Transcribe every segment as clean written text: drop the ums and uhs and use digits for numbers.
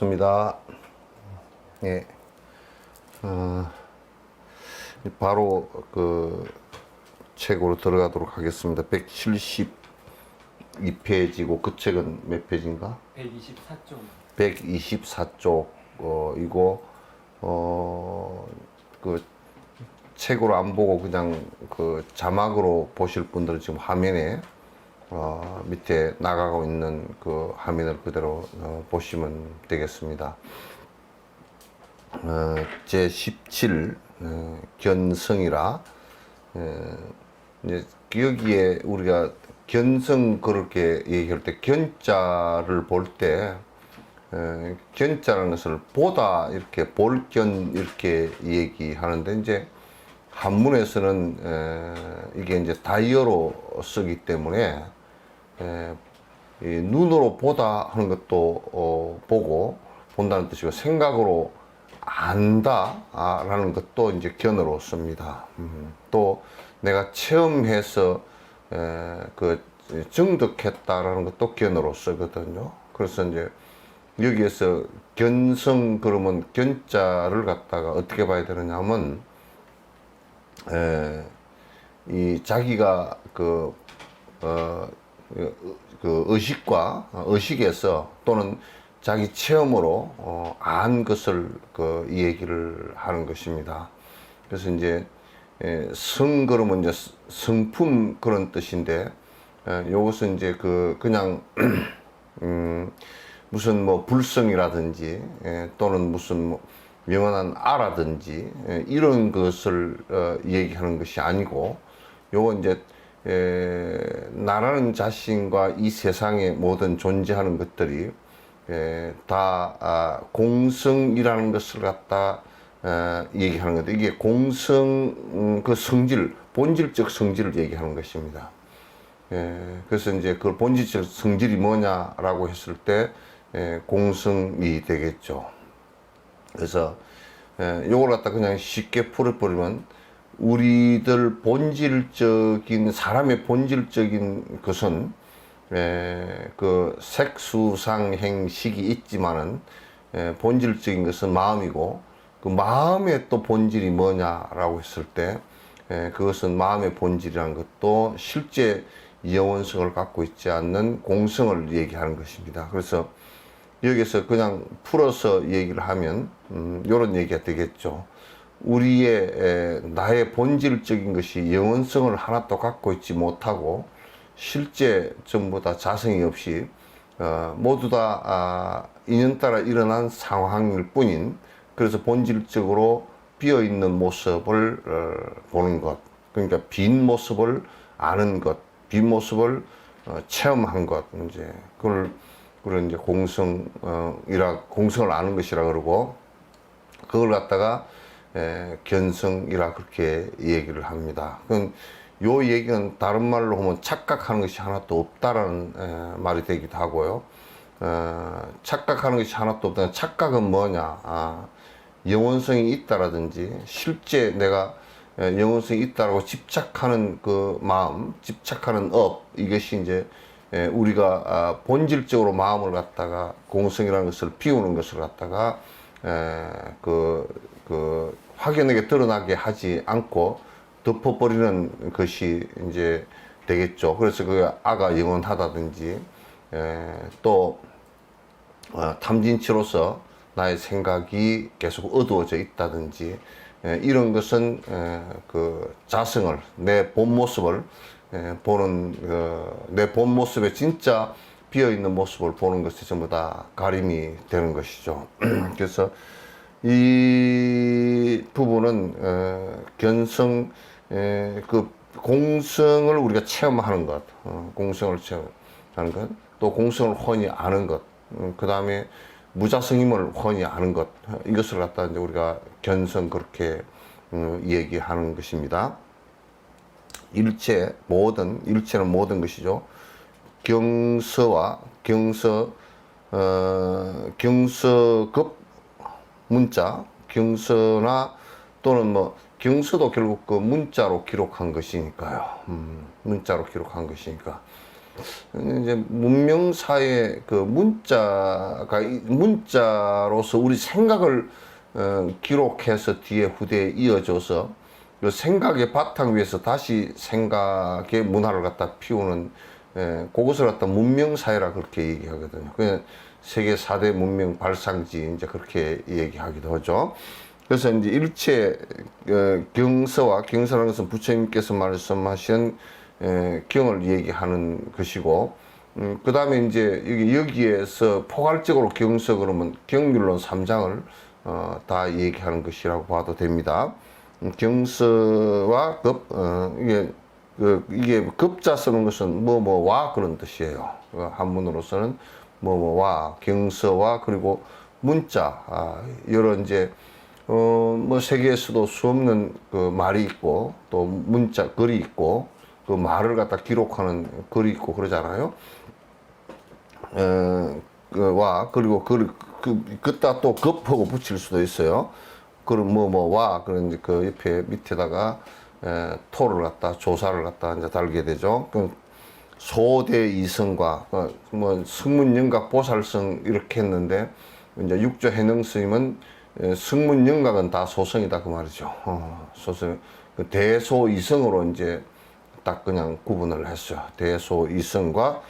반갑습니다. 예. 바로 그 책으로 들어가도록 하겠습니다. 172페이지고 그 책은 몇 페이지인가? 124쪽. 124쪽 이거 그 책으로 안 보고 그냥 그 자막으로 보실 분들은 지금 화면에 밑에 나가고 있는 그 화면을 그대로 보시면 되겠습니다. 제17 견성이라 이제 여기에 우리가 견성 그렇게 얘기할 때 견자를 볼 때 견자라는 것을 보다 이렇게 볼견 이렇게 얘기하는데 이제 한문에서는 이게 이제 다이어로 쓰기 때문에 이 눈으로 보다 하는 것도 보고 본다는 뜻이고 생각으로 안다 라는 것도 이제 견으로 씁니다. 또 내가 체험해서 그 증득했다라는 것도 견으로 쓰거든요. 그래서 이제 여기에서 견성 그러면 견자를 갖다가 어떻게 봐야 되느냐면 이 자기가 그 의식에서 또는 자기 체험으로 안 것을 이 얘기를 하는 것입니다. 그래서 이제 성 그러면 이제 성품 그런 뜻인데 요것은 이제 그냥 무슨 뭐 불성이라든지 또는 무슨 뭐 영원한 아라든지 이런 것을 얘기하는 것이 아니고 요건 이제 나라는 자신과 이 세상의 모든 존재하는 것들이 다 공성이라는 것을 갖다 얘기하는 건데 이게 공성 그 성질 본질적 성질을 얘기하는 것입니다. 그래서 이제 그 본질적 성질이 뭐냐라고 했을 때 공성이 되겠죠. 그래서 요걸 갖다 그냥 쉽게 풀어버리면 우리들 본질적인 사람의 본질적인 것은 그 색수상행식이 있지만은 본질적인 것은 마음이고 그 마음의 또 본질이 뭐냐라고 했을 때 그것은 마음의 본질이라는 것도 실제 영원성을 갖고 있지 않는 공성을 얘기하는 것입니다. 그래서 여기서 그냥 풀어서 얘기를 하면 이런 얘기가 되겠죠. 우리의 나의 본질적인 것이 영원성을 하나도 갖고 있지 못하고 실제 전부 다 자성이 없이 모두 다 인연 따라 일어난 상황일 뿐인 그래서 본질적으로 비어 있는 모습을 보는 것, 그러니까 빈 모습을 아는 것, 빈 모습을 체험한 것, 이제 그걸 이제 공성을 아는 것이라 그러고 그걸 갖다가 견성이라 그렇게 얘기를 합니다. 그건 요 얘기는 다른 말로 하면 착각하는 것이 하나도 없다라는 말이 되기도 하고요. 착각하는 것이 하나도 없다. 착각은 뭐냐? 영원성이 있다라든지 실제 내가 영원성이 있다라고 집착하는 그 마음, 집착하는 이것이 이제 우리가 본질적으로 마음을 갖다가 공성이라는 것을 비우는 것을 갖다가 확연하게 드러나게 하지 않고 덮어버리는 것이 이제 되겠죠. 그래서 그 아가 영원하다든지 또 탐진치로서 나의 생각이 계속 어두워져 있다든지 이런 것은 그 자성을 내 본 모습을 보는 내 본 모습에 진짜 비어 있는 모습을 보는 것이 전부 다 가림이 되는 것이죠. 그래서 이 부분은 견성 그 공성을 우리가 체험하는 것, 공성을 체험하는 것, 또 공성을 훤히 아는 것, 그 다음에 무자성임을 훤히 아는 것, 이것을 갖다 이제 우리가 견성 그렇게 얘기하는 것입니다. 일체는 모든 것이죠. 경서급 문자, 경서나 또는 뭐 경서도 결국 그 문자로 기록한 것이니까요. 문자로 기록한 것이니까 이제 문명사의 그 문자로서 우리 생각을 기록해서 뒤에 후대에 이어줘서 그 생각의 바탕 위에서 다시 생각의 문화를 갖다 피우는 그것을 갖다 문명사회라 그렇게 얘기하거든요. 그 세계 4대 문명 발상지 이제 그렇게 얘기하기도 하죠. 그래서 이제 일체 경서와 경서라는 것은 부처님께서 말씀하신 경을 얘기하는 것이고, 그 다음에 이제 여기에서 포괄적으로 경서 그러면 경률론 3장을 다 얘기하는 것이라고 봐도 됩니다. 경서와 이게 급자 쓰는 것은 와 그런 뜻이에요. 한문으로서는 와 경서와 그리고 문자 여러 이제 세계에서도 수없는 그 말이 있고 또 문자 글이 있고 그 말을 갖다 기록하는 글이 있고 그러잖아요. 그리고 그따 또 급하고 붙일 수도 있어요. 그럼 와 그런 그 옆에 밑에다가 토를 갖다 조사를 갖다 이제 달게 되죠. 그 소대 이성과 승문영각 보살성 이렇게 했는데 이제 육조 해능 스님은 승문영각은 다 소성이다 그 말이죠. 소성 그 대소 이성으로 이제 딱 그냥 구분을 했어요. 대소 이성과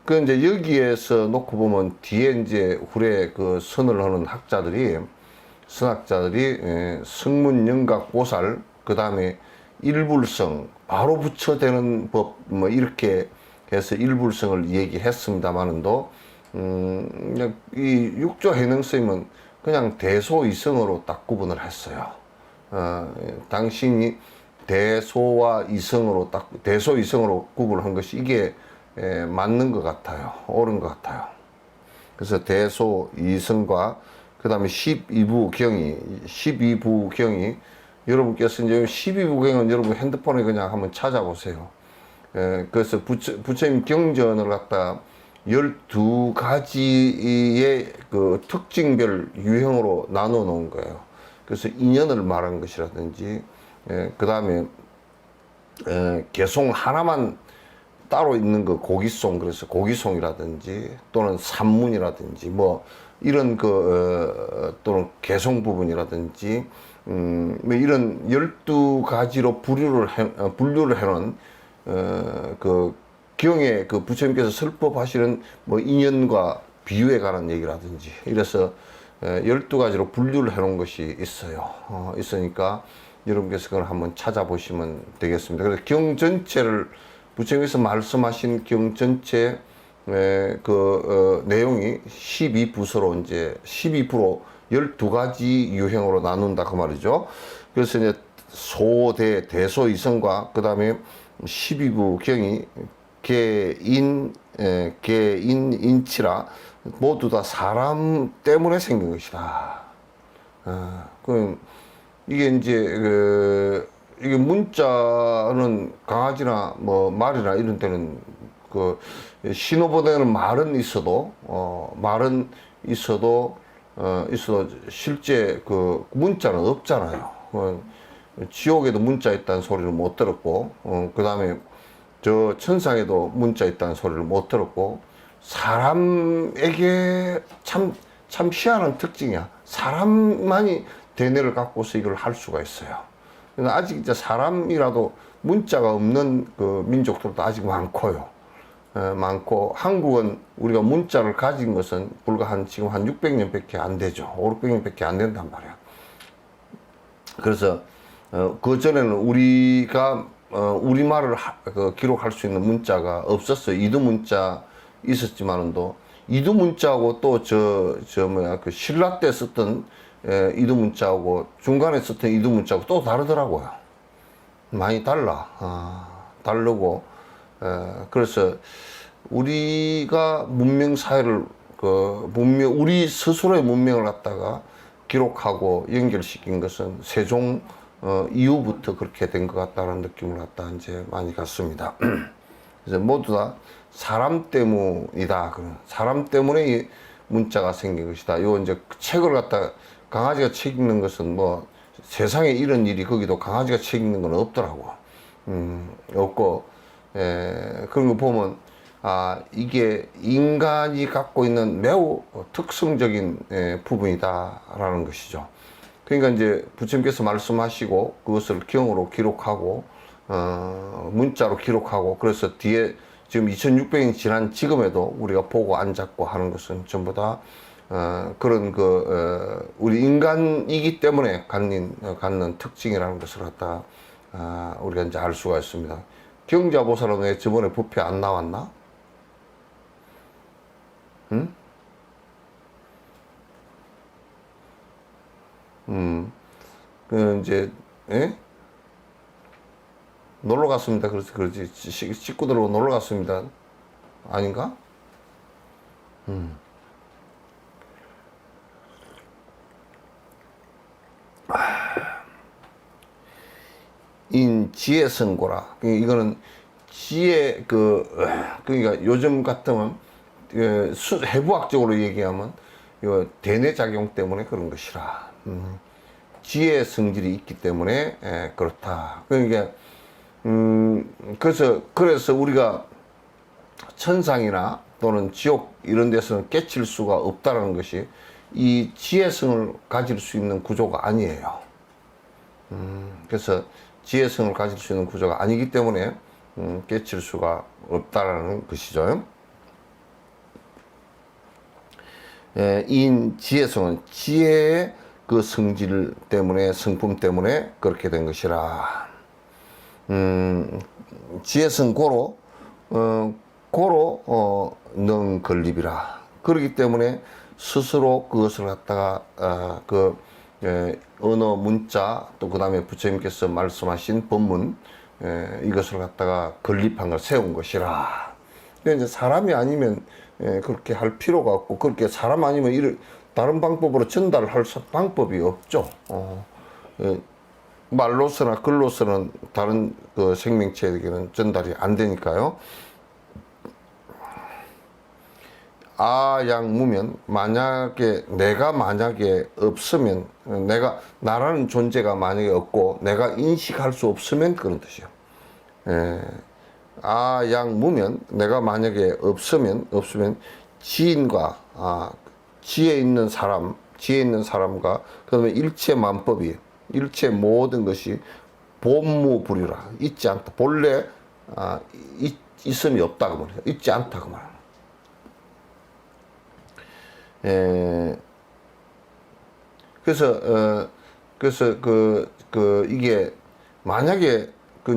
그 이제 여기에서 놓고 보면 뒤에 이제 후래 그 선을 하는 선학자들이 승문영각 보살 그 다음에 일불성 바로 붙여대는 법 이렇게 해서 일불성을 얘기했습니다만은도 이 육조 해능 스님은 그냥 대소이성으로 딱 구분을 했어요. 당신이 대소와 이성으로 딱 대소이성으로 구분한 것이 이게 맞는 것 같아요. 옳은 것 같아요. 그래서 대소이성과 그 다음에 12부 경이 여러분께서 이제 12부경은 여러분 핸드폰에 그냥 한번 찾아보세요. 그래서 부처님 경전을 갖다 12가지의 그 특징별 유형으로 나눠 놓은 거예요. 그래서 인연을 말한 것이라든지, 그 다음에, 개송 하나만 따로 있는 그 고기송, 그래서 고기송이라든지, 또는 산문이라든지, 이런 또는 개송 부분이라든지, 이런 12가지로 분류를 해놓은, 그 경에 그 부처님께서 설법하시는 인연과 비유에 관한 얘기라든지 이래서 12가지로 분류를 해 놓은 것이 있어요. 있으니까 여러분께서 그걸 한번 찾아보시면 되겠습니다. 그래서 경 전체를 부처님께서 말씀하신 경 전체 내용이 12부서로 이제 12부로 12가지 유형으로 나눈다 그 말이죠. 그래서 이제 대소이성과 그 다음에 12부 경이 인치라 모두 다 사람 때문에 생긴 것이다. 그럼 이게 이제 이게 문자는 강아지나 말이나 이런 때는 그 신호보내는 말은 있어도 실제 그 문자는 없잖아요. 지옥에도 문자 있다는 소리를 못 들었고, 그 다음에 저 천상에도 문자 있다는 소리를 못 들었고, 사람에게 참 희한한 특징이야. 사람만이 대뇌를 갖고서 이걸 할 수가 있어요. 아직 이제 사람이라도 문자가 없는 그 민족들도 아직 많고요. 많고, 한국은 우리가 문자를 가진 것은 불과 지금 한 600년 밖에 안 되죠. 5, 600년 밖에 안 된단 말이야. 그래서, 그 전에는 우리가 우리말을 기록할 수 있는 문자가 없었어요. 이두 문자 있었지만은도 이두 문자하고 또 그 신라 때 썼던 이두 문자하고 중간에 썼던 이두 문자하고 또 다르더라고요. 많이 다르고 그래서 우리가 문명 사회를 우리 스스로의 문명을 갖다가 기록하고 연결시킨 것은 세종 이후부터 그렇게 된 것 같다는 느낌을 갖다 이제 많이 갖습니다. 그래서 모두 다 사람 때문이다. 사람 때문에 이 문자가 생긴 것이다. 요 이제 책을 갖다 강아지가 책 읽는 것은 세상에 이런 일이 거기도 강아지가 책 읽는 건 없더라고. 없고, 그런 거 보면 이게 인간이 갖고 있는 매우 특성적인 부분이다라는 것이죠. 그러니까 이제 부처님께서 말씀하시고 그것을 경으로 기록하고 문자로 기록하고 그래서 뒤에 지금 2600년 지난 지금에도 우리가 보고 앉았고 하는 것은 전부 다 그런 우리 인간이기 때문에 갖는 특징이라는 것을 갖다 우리가 이제 알 수가 있습니다. 경자보살은 왜 저번에 부패 안 나왔나? 응? 이제, 놀러 갔습니다. 그렇지. 식구들하고 놀러 갔습니다. 아닌가? 인지혜성고라. 이거는 지혜, 그러니까 요즘 같으면, 해부학적으로 얘기하면, 이거 대뇌작용 때문에 그런 것이라. 지혜 성질이 있기 때문에 그렇다. 그러니까 그래서 우리가 천상이나 또는 지옥 이런 데서는 깨칠 수가 없다라는 것이 이 지혜성을 가질 수 있는 구조가 아니에요. 그래서 지혜성을 가질 수 있는 구조가 아니기 때문에 깨칠 수가 없다라는 것이죠. 이 지혜성은 지혜의 그 성질 때문에, 성품 때문에 그렇게 된 것이라. 지혜성 고로 능 건립이라. 그렇기 때문에 스스로 그것을 갖다가 언어, 문자, 또 그 다음에 부처님께서 말씀하신 법문, 이것을 갖다가 건립한 걸 세운 것이라. 근데 이제 사람이 아니면 그렇게 할 필요가 없고, 그렇게 사람 아니면 다른 방법으로 전달을 할 방법이 없죠. 말로서나 글로서는 다른 그 생명체에게는 전달이 안 되니까요. 아양무면, 내가 만약에 없으면, 나라는 존재가 만약에 없고, 내가 인식할 수 없으면 그런 뜻이요. 아양무면, 내가 만약에 없으면, 지인과, 지혜 있는 사람과, 그 다음에 일체 만법이, 일체 모든 것이 본무불이라. 있지 않다. 본래, 있음이 없다. 그 말이야. 있지 않다. 그 말이야. 그래서 이게 만약에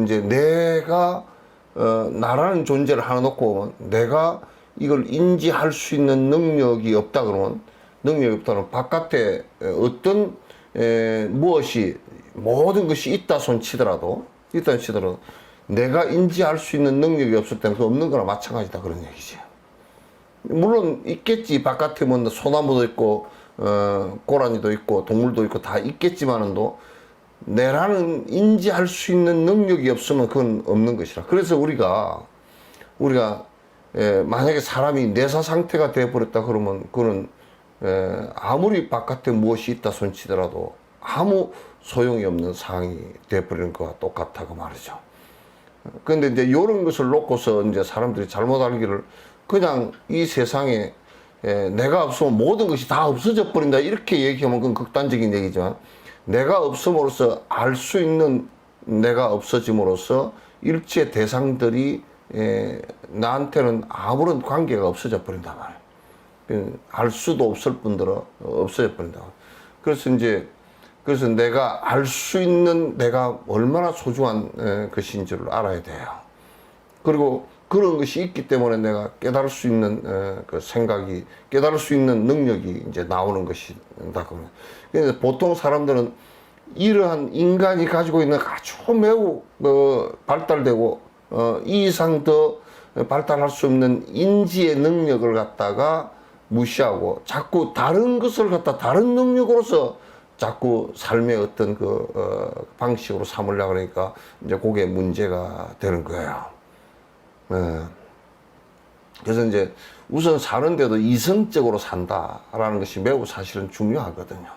이제 내가 나라는 존재를 하나 놓고 내가 이걸 인지할 수 있는 능력이 없다 그러면 바깥에 어떤 모든 것이 있다 손치더라도 내가 인지할 수 있는 능력이 없을 때는 그 없는 거나 마찬가지다 그런 얘기지. 물론 있겠지. 바깥에 뭐 소나무도 있고 고라니도 있고 동물도 있고 다 있겠지만은도 내라는 인지할 수 있는 능력이 없으면 그건 없는 것이라. 그래서 우리가 만약에 사람이 내사 상태가 되어버렸다 그러면 그는 아무리 바깥에 무엇이 있다 손치더라도 아무 소용이 없는 상황이 되어버리는 것과 똑같다고 말이죠. 그런데 이제 이런 것을 놓고서 이제 사람들이 잘못 알기를 그냥 이 세상에 내가 없으면 모든 것이 다 없어져 버린다 이렇게 얘기하면 그건 극단적인 얘기지만 내가 없음으로써 알 수 있는 내가 없어짐으로써 일체 대상들이 나한테는 아무런 관계가 없어져 버린단 말이에요. 알 수도 없을 뿐더러 없어져 버린다. 그래서 내가 알 수 있는 내가 얼마나 소중한 것인지를 알아야 돼요. 그리고 그런 것이 있기 때문에 내가 깨달을 수 있는 깨달을 수 있는 능력이 이제 나오는 것이다. 그래서 보통 사람들은 이러한 인간이 가지고 있는 아주 매우 발달되고 이 이상 더 발달할 수 없는 인지의 능력을 갖다가 무시하고 자꾸 다른 것을 갖다 다른 능력으로서 자꾸 삶의 어떤 방식으로 삼으려고 그러니까 이제 그게 문제가 되는 거예요. 그래서 이제 우선 사는데도 이성적으로 산다라는 것이 매우 사실은 중요하거든요.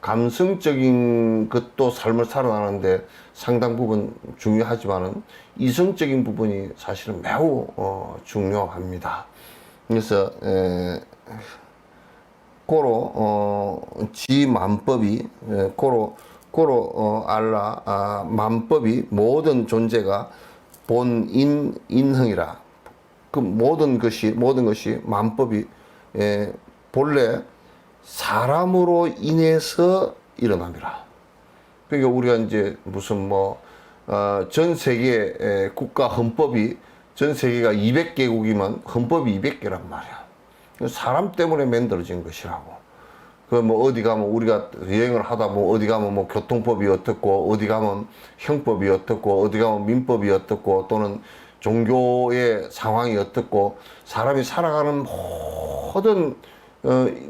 감성적인 것도 삶을 살아가는데 상당 부분 중요하지만은 이성적인 부분이 사실은 매우 중요합니다. 그래서 고로 지만법이 고로 알라 만법이 모든 존재가 본인 인흥이라. 그 모든 것이 만법이 본래 사람으로 인해서 일어납니다. 그러니까 우리가 이제 무슨 전 세계 국가 헌법이 전 세계가 200개국이면 헌법이 200개란 말이야. 사람 때문에 만들어진 것이라고. 그 어디 가면 우리가 여행을 하다 어디 가면 교통법이 어떻고 어디 가면 형법이 어떻고 어디 가면 민법이 어떻고 또는 종교의 상황이 어떻고 사람이 살아가는 모든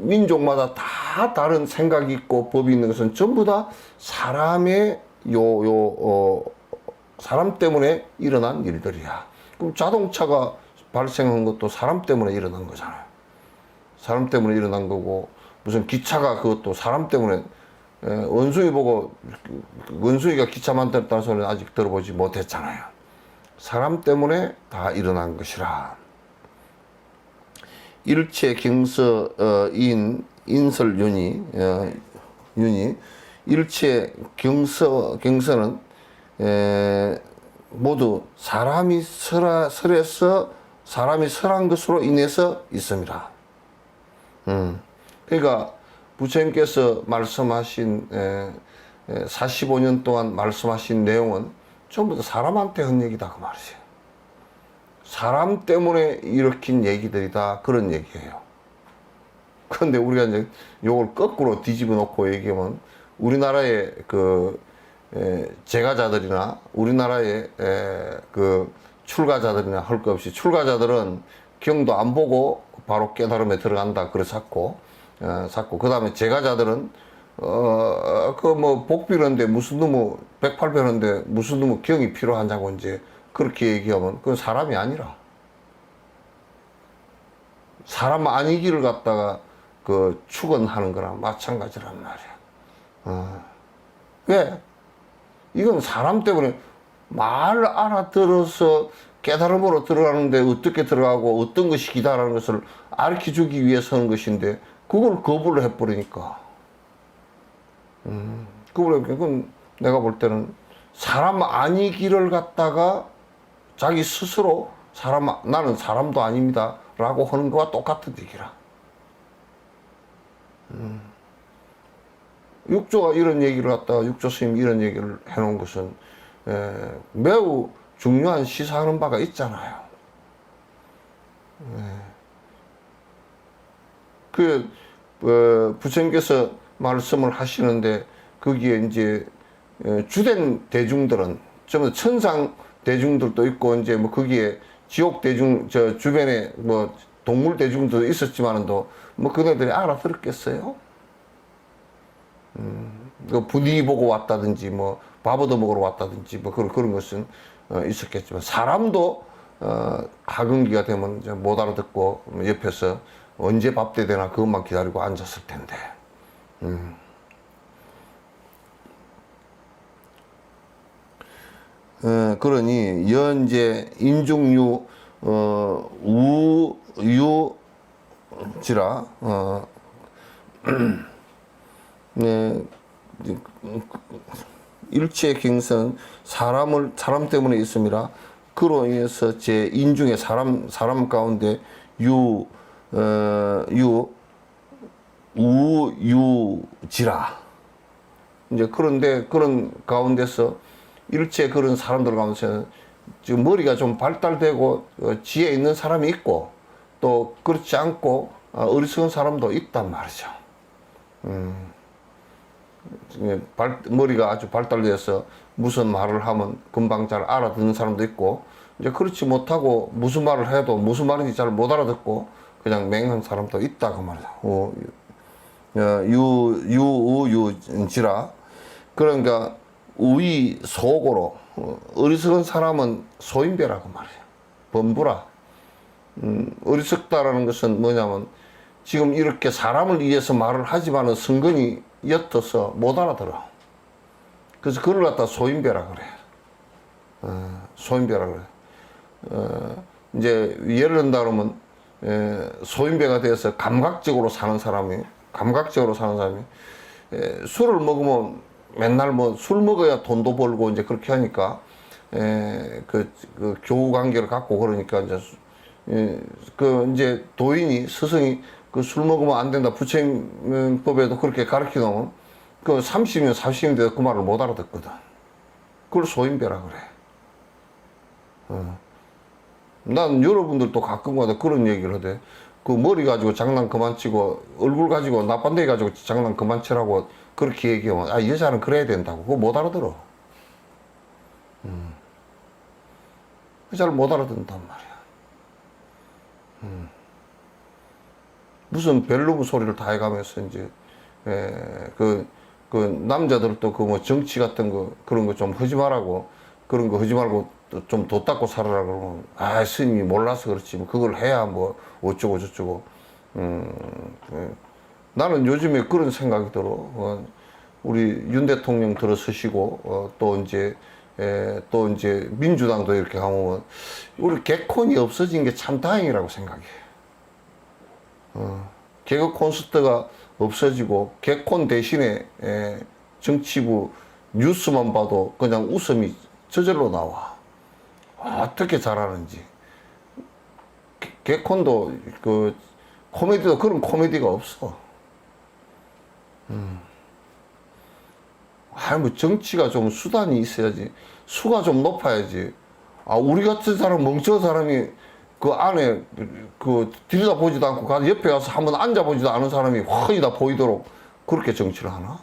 민족마다 다 다른 생각이 있고 법이 있는 것은 전부 다 사람의 사람 때문에 일어난 일들이야. 그럼 자동차가 발생한 것도 사람 때문에 일어난 거잖아요. 사람 때문에 일어난 거고 무슨 기차가 그것도 사람 때문에 원숭이 보고 원숭이가 기차 만들었다는 소리는 아직 들어보지 못했잖아요. 사람 때문에 다 일어난 것이라. 일체 경서 인설윤이 일체 경서는 모두 사람이 설한 것으로 인해서 있습니다. 그러니까 부처님께서 말씀하신 45년 동안 말씀하신 내용은 전부 다 사람한테 한 얘기다 그 말이에요. 사람 때문에 일으킨 얘기들이다 그런 얘기예요. 그런데 우리가 이제 요걸 거꾸로 뒤집어 놓고 얘기하면 우리나라의 그 제가자들이나 우리나라의 그 출가자들이나 할 것 없이 출가자들은 경도 안 보고 바로 깨달음에 들어간다 그래서 샀고 그 다음에 제가자들은 복 비는데 무슨 놈의 108배는데 무슨 놈의 경이 필요하냐고 이제 그렇게 얘기하면 그건 사람이 아니라 사람 아니기를 갖다가 그 축원하는 거랑 마찬가지란 말이야. 왜? 이건 사람 때문에 말 알아들어서 깨달음으로 들어가는데 어떻게 들어가고 어떤 것이 기다라는 것을 알려 주기 위해서 하는 것인데 그걸 거부를 해버리니까 그건 내가 볼 때는 사람 아니기를 갖다가 자기 스스로 나는 사람도 아닙니다 라고 하는 거와 똑같은 얘기라. 육조가 이런 얘기를 갖다가 육조 스님이 이런 얘기를 해놓은 것은 매우 중요한 시사하는 바가 있잖아요. 부처님께서 말씀을 하시는데 거기에 이제 주된 대중들은 좀 천상 대중들도 있고 이제 거기에 지옥 대중 주변에 동물 대중도 있었지만도 그네들이 알아들었겠어요? 분위기 보고 왔다든지 밥 얻어 먹으러 왔다든지 그런 것은 있었겠지만 사람도 하근기가 되면 이제 못 알아듣고 옆에서 언제 밥때 되나 그것만 기다리고 앉았을 텐데. 그러니 연재 인중유 우유지라 일체 경선 사람 때문에 있습니다. 그로 인해서 제 인중에 사람 가운데 우유지라. 이제 그런데 그런 가운데서 일체 그런 사람들 가운데서 지금 머리가 좀 발달되고 지혜 있는 사람이 있고 또 그렇지 않고 어리석은 사람도 있단 말이죠. 머리가 아주 발달돼서 무슨 말을 하면 금방 잘 알아듣는 사람도 있고 이제 그렇지 못하고 무슨 말을 해도 무슨 말인지 잘 못 알아듣고 그냥 맹한 사람도 있다 그 말이죠. 유지라. 그러니까 우의 소고로 어리석은 사람은 소인배라고 말이에요. 범부라. 어리석다라는 것은 뭐냐면 지금 이렇게 사람을 위해서 말을 하지만은 성근이 옅어서 못 알아들어. 그래서 그걸 갖다 소인배라 그래. 소인배라 그래. 이제 예를 든다 그러면 소인배가 돼서 감각적으로 사는 사람이 술을 먹으면 맨날 뭐 술 먹어야 돈도 벌고 이제 그렇게 하니까 그 교우 관계를 갖고 그러니까 이제 도인이 스승이 그 술 먹으면 안 된다 부처님법에도 그렇게 가르쳐 놓으면 그 30년 40년 돼도 그 말을 못 알아듣거든. 그걸 소인배라 그래. 난 여러분들도 가끔가다 그런 얘기를 하대. 그 머리 가지고 장난 그만 치고 얼굴 가지고 나빤데기 가지고 장난 그만 치라고 그렇게 얘기하면 여자는 그래야 된다고. 그거 못 알아들어. 여자를 못 알아듣는단 말이야. 무슨 벨루브 소리를 다 해가면서 이제 그 남자들도 그 뭐 정치 같은 거 그런 거 좀 하지 말라고 그런 거 하지 말고 좀 도 닦고 살아라 그러면 스님이 몰라서 그렇지 뭐 그걸 해야 뭐 어쩌고 저쩌고 나는 요즘에 그런 생각이 들어. 우리 윤 대통령 들어서시고 또 이제 민주당도 이렇게 가면 우리 개콘이 없어진 게 참 다행이라고 생각해. 개그 콘서트가 없어지고 개콘 대신에 정치부 뉴스만 봐도 그냥 웃음이 저절로 나와. 어떻게 잘하는지. 개콘도 그 코미디도 그런 코미디가 없어. 뭐 정치가 좀 수단이 있어야지. 수가 좀 높아야지. 우리 같은 사람, 멍청한 사람이 그 안에 들여다보지도 않고 옆에 가서 한번 앉아보지도 않은 사람이 훤히 다 보이도록 그렇게 정치를 하나?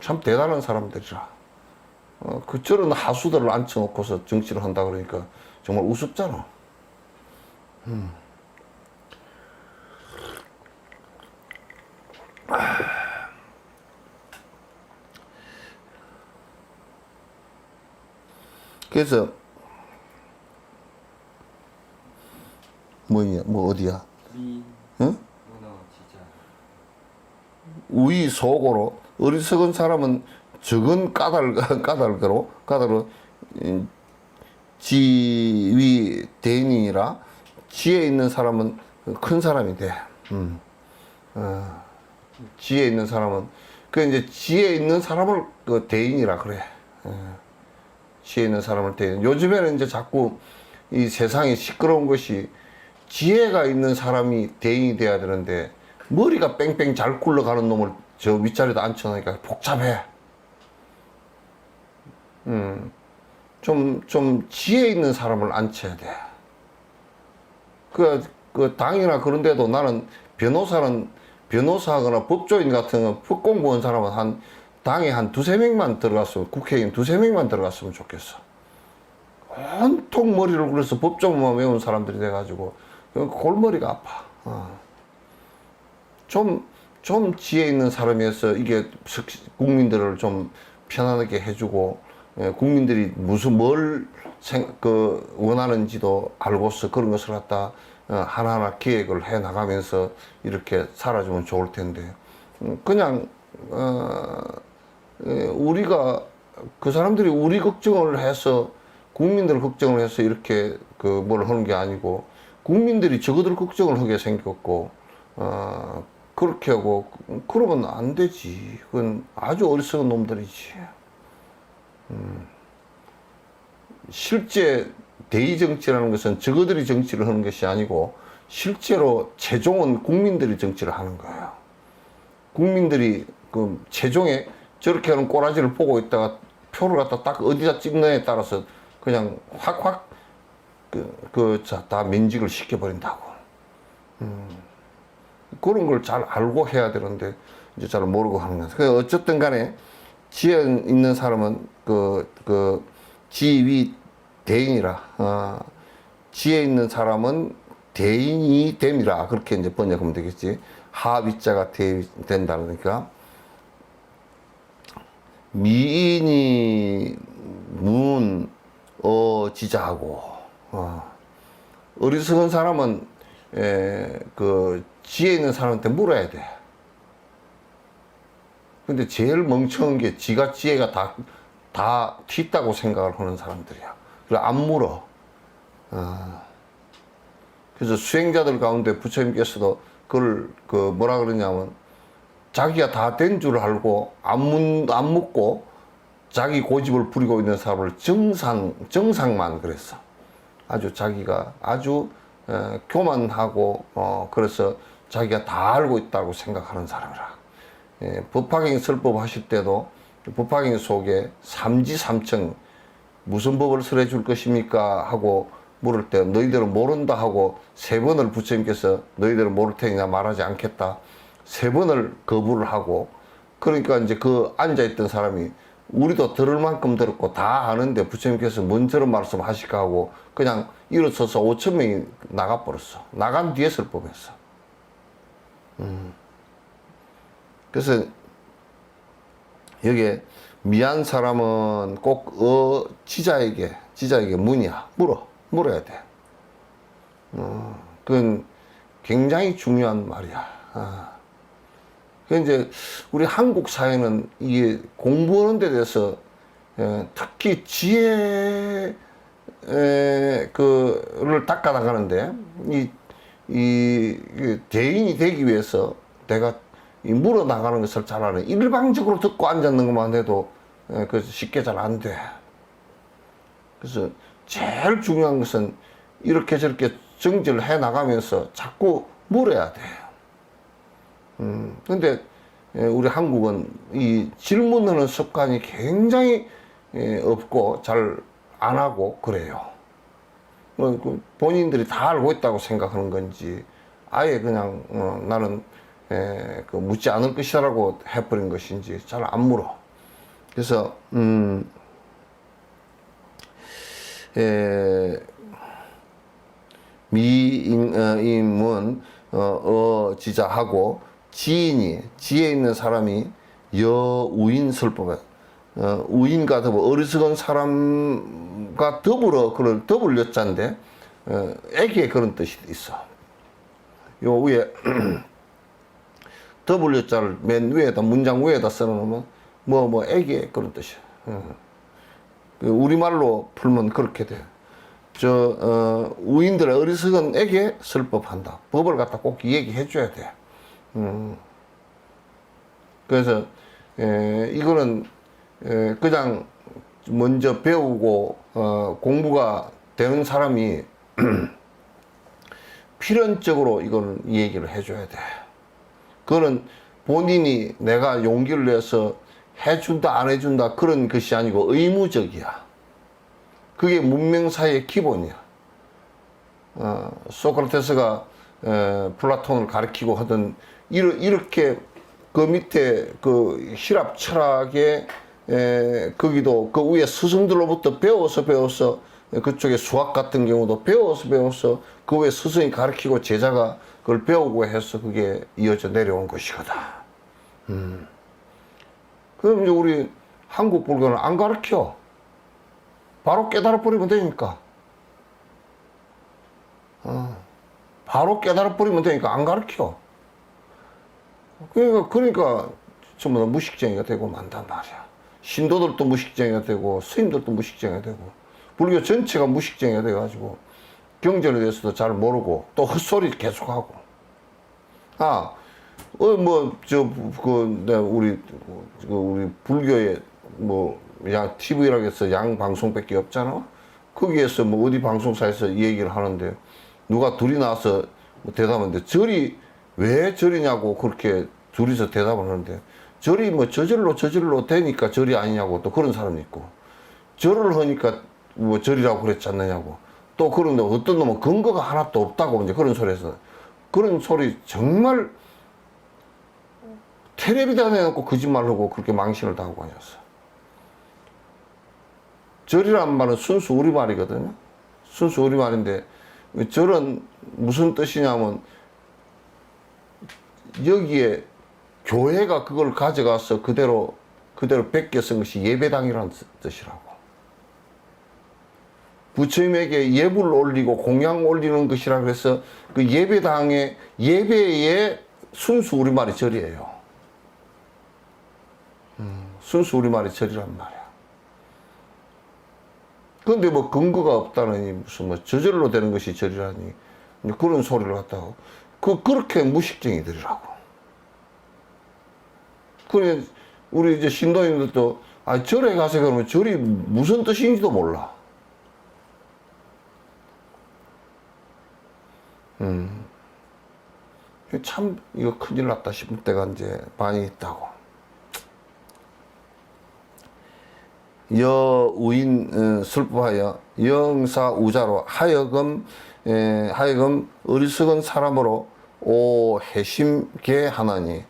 참 대단한 사람들이라. 저런 하수들을 앉혀놓고서 정치를 한다 그러니까 정말 우습잖아. 그래서 뭐 어디야? 응? 우이 속으로 어리석은 사람은 적은 까닭으로 지위 대인이라 지혜 있는 사람은 큰 사람이 돼. 지혜 있는 사람은 이제 지혜 있는 사람을 그 대인이라 그래. 지혜 있는 사람을 대인. 요즘에는 이제 자꾸 이 세상이 시끄러운 것이 지혜가 있는 사람이 대인이 돼야 되는데 머리가 뺑뺑 잘 굴러가는 놈을 저 윗자리에다 앉혀놓으니까 복잡해. 좀 지혜 있는 사람을 앉혀야 돼. 그 당이나 그런데도 나는 변호사하거나 법조인 같은 법 공부한 사람은 당에 한 두세 명만 들어갔으면, 국회의원 두세 명만 들어갔으면 좋겠어. 온통 머리를 굴려서 법조문만 외운 사람들이 돼가지고 골머리가 아파. 좀 지혜 있는 사람이어서 이게 국민들을 좀 편안하게 해주고 국민들이 뭘 원하는지도 알고서 그런 것을 갖다 하나하나 기획을 해 나가면서 이렇게 살아주면 좋을 텐데 그냥 우리가 그 사람들이 우리 걱정을 해서 국민들 걱정을 해서 이렇게 뭘 하는 게 아니고 국민들이 저거들 걱정을 하게 생겼고 그렇게 하고 그러면 안 되지. 그건 아주 어리석은 놈들이지. 실제 대의 정치라는 것은 저거들이 정치를 하는 것이 아니고 실제로 최종은 국민들이 정치를 하는 거예요. 국민들이 그 최종에 저렇게 하는 꼬라지를 보고 있다가 표를 갖다 딱 어디다 찍느냐에 따라서 그냥 확 다 면직을 시켜버린다고. 그런 걸 잘 알고 해야 되는데 이제 잘 모르고 하는 거야. 그래서 어쨌든 간에 지혜 있는 사람은 지위 대인이라. 지혜 있는 사람은 대인이 됨이라. 그렇게 이제 번역하면 되겠지. 하위자가 된다 그러니까 미인이 지자하고 어리석은 사람은 지혜 있는 사람한테 물어야 돼. 근데 제일 멍청한 게 지가 지혜가 다 튀다고 생각을 하는 사람들이야. 그래, 안 물어. 그래서 수행자들 가운데 부처님께서도 그걸, 뭐라 그러냐면, 자기가 다 된 줄 알고, 안 묻고, 자기 고집을 부리고 있는 사람을 정상만 그랬어. 아주 자기가 아주, 교만하고, 그래서 자기가 다 알고 있다고 생각하는 사람이라. 법화경 설법 하실 때도 법화경 속에 삼지삼청 무슨 법을 설해 줄 것입니까? 하고 물을 때 너희들은 모른다 하고 3번을 부처님께서 너희들은 모를 테니 나 말하지 않겠다. 3번을 거부를 하고 그러니까 이제 그 앉아있던 사람이 우리도 들을 만큼 들었고 다 아는데 부처님께서 뭔 저런 말씀 하실까 하고 그냥 일어서서 5천 명이 나가버렸어. 나간 뒤에 설법했어. 그래서 여기에 미안 사람은 꼭 지자에게 문이야. 물어야 돼. 그건 굉장히 중요한 말이야. 그 이제 우리 한국 사회는 이게 공부하는 데 대해서 특히 지혜를 닦아나가는데 이 대인이 되기 위해서 내가 이 물어나가는 것을 잘 아는 일방적으로 듣고 앉았는 것만 해도 그 쉽게 잘 안 돼. 그래서 제일 중요한 것은 이렇게 저렇게 정지를 해 나가면서 자꾸 물어야 돼. 근데 우리 한국은 이 질문하는 습관이 굉장히 없고 잘 안 하고 그래요. 본인들이 다 알고 있다고 생각하는 건지 아예 그냥 나는 묻지 않을 것이라고 해버린 것인지 잘 안 물어. 그래서 미임은 지자하고 지인이 지혜 있는 사람이 여우인 설법에 우인과 더불어 어리석은 사람과 더불어 그걸 더블 여자인데 애기에 그런 뜻이 있어. 요 위에 더블 여자를 맨 위에다 문장 위에다 써놓으면 애기에 그런 뜻이야. 우리말로 풀면 그렇게 돼. 우인들의 어리석은 애기에 설법한다. 법을 갖다 꼭 얘기해 줘야 돼. 그래서 이거는 그냥 먼저 배우고 공부가 되는 사람이 필연적으로 이걸 얘기를 해줘야 돼. 그거는 본인이 내가 용기를 내서 해준다 안 해준다 그런 것이 아니고 의무적이야. 그게 문명사의 기본이야. 소크라테스가 플라톤을 가르치고 하던 이렇게 그 밑에 그希腊 철학의 거기도 그 위에 스승들로부터 배워서 그쪽에 수학 같은 경우도 배워서 그 위에 스승이 가르치고 제자가 그걸 배우고 해서 그게 이어져 내려온 것이거든. 그럼 이제 우리 한국 불교는 안 가르쳐. 바로 깨달아 버리면 되니까. 바로 깨달아 버리면 되니까 안 가르쳐. 그러니까 전부 다 무식쟁이가 되고 만단 말이야. 신도들도 무식쟁이가 되고 스님들도 무식쟁이가 되고 불교 전체가 무식쟁이가 돼가지고 경전에 대해서도 잘 모르고 또 헛소리 계속하고. 우리 불교에 TV라고 해서 양 방송밖에 없잖아. 거기에서 어디 방송사에서 얘기를 하는데 누가 둘이 나와서 대답하는데 절이 왜 절이냐고 그렇게 둘이서 대답을 하는데 절이 저절로 되니까 절이 아니냐고 또 그런 사람이 있고 절을 하니까 절이라고 그랬지 않느냐고 또 그런데 어떤 놈은 근거가 하나도 없다고 이제 그런 소리에서 그런 소리 정말 텔레비전에 내놓고 거짓말하고 그렇게 망신을 당하고 다녔어. 절이란 말은 순수 우리말이거든요. 순수 우리말인데 절은 무슨 뜻이냐면 여기에 교회가 그걸 가져가서 그대로 베껴 쓴 것이 예배당이라는 뜻이라고. 부처님에게 예불을 올리고 공양 올리는 것이라 그래서 그 예배당의 예배의 순수 우리말이 절이에요. 순수 우리말이 절이란 말이야. 그런데 뭐 근거가 없다느니 무슨 뭐 저절로 되는 것이 절이라니 그런 소리를 갖다가 그렇게 무식쟁이들이라고. 그래 우리 이제 신도님들도 절에 가서 그러면 절이 무슨 뜻인지도 몰라. 참 이거 큰일 났다 싶을 때가 이제 많이 있다고. 여우인 슬퍼하여 영사우자로 하여금 어리석은 사람으로 오해심게 하나니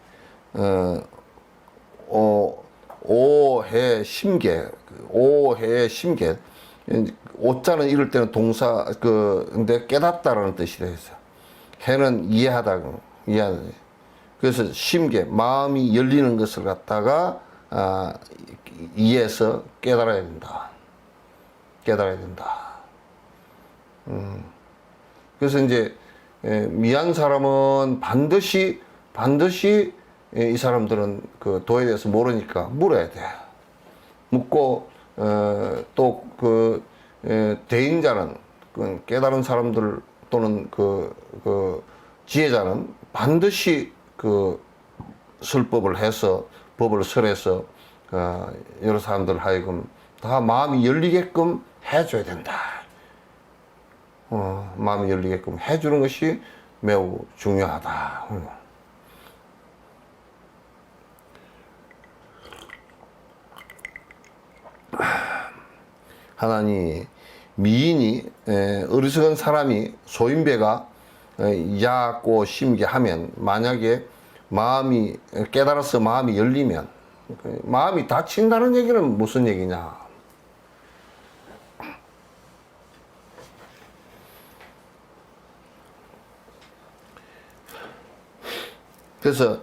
오해심게 오자는 이럴 때는 동사 근데 깨닫다라는 뜻이 되겠어요. 해는 이해하다 이해하는. 그래서 심게 마음이 열리는 것을 갖다가 이해해서 깨달아야 된다. 깨달아야 된다. 그래서 이제 미안 사람은 반드시 이 사람들은 그 도에 대해서 모르니까 물어야 돼. 묻고 또 그 대인자는 그 깨달은 사람들 또는 그 지혜자는 반드시 그 설법을 해서 법을 설해서 여러 사람들 하여금 다 마음이 열리게끔 해줘야 된다. 마음이 열리게끔 해주는 것이 매우 중요하다. 하나니 미인이 어리석은 사람이 소인배가 야고 심게 하면 만약에 마음이 깨달아서 마음이 열리면 마음이 닫힌다는 얘기는 무슨 얘기냐? 그래서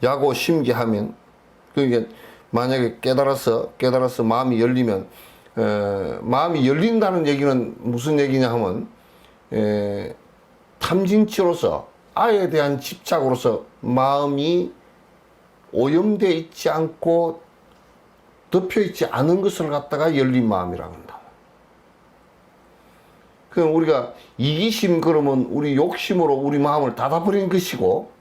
야고 심게 하면 그게 만약에 깨달아서 마음이 열리면 마음이 열린다는 얘기는 무슨 얘기냐 하면 탐진치로서 아에 대한 집착으로서 마음이 오염되어 있지 않고 덮여 있지 않은 것을 갖다가 열린 마음이라고 한다. 그럼 우리가 이기심 그러면 우리 욕심으로 우리 마음을 닫아버린 것이고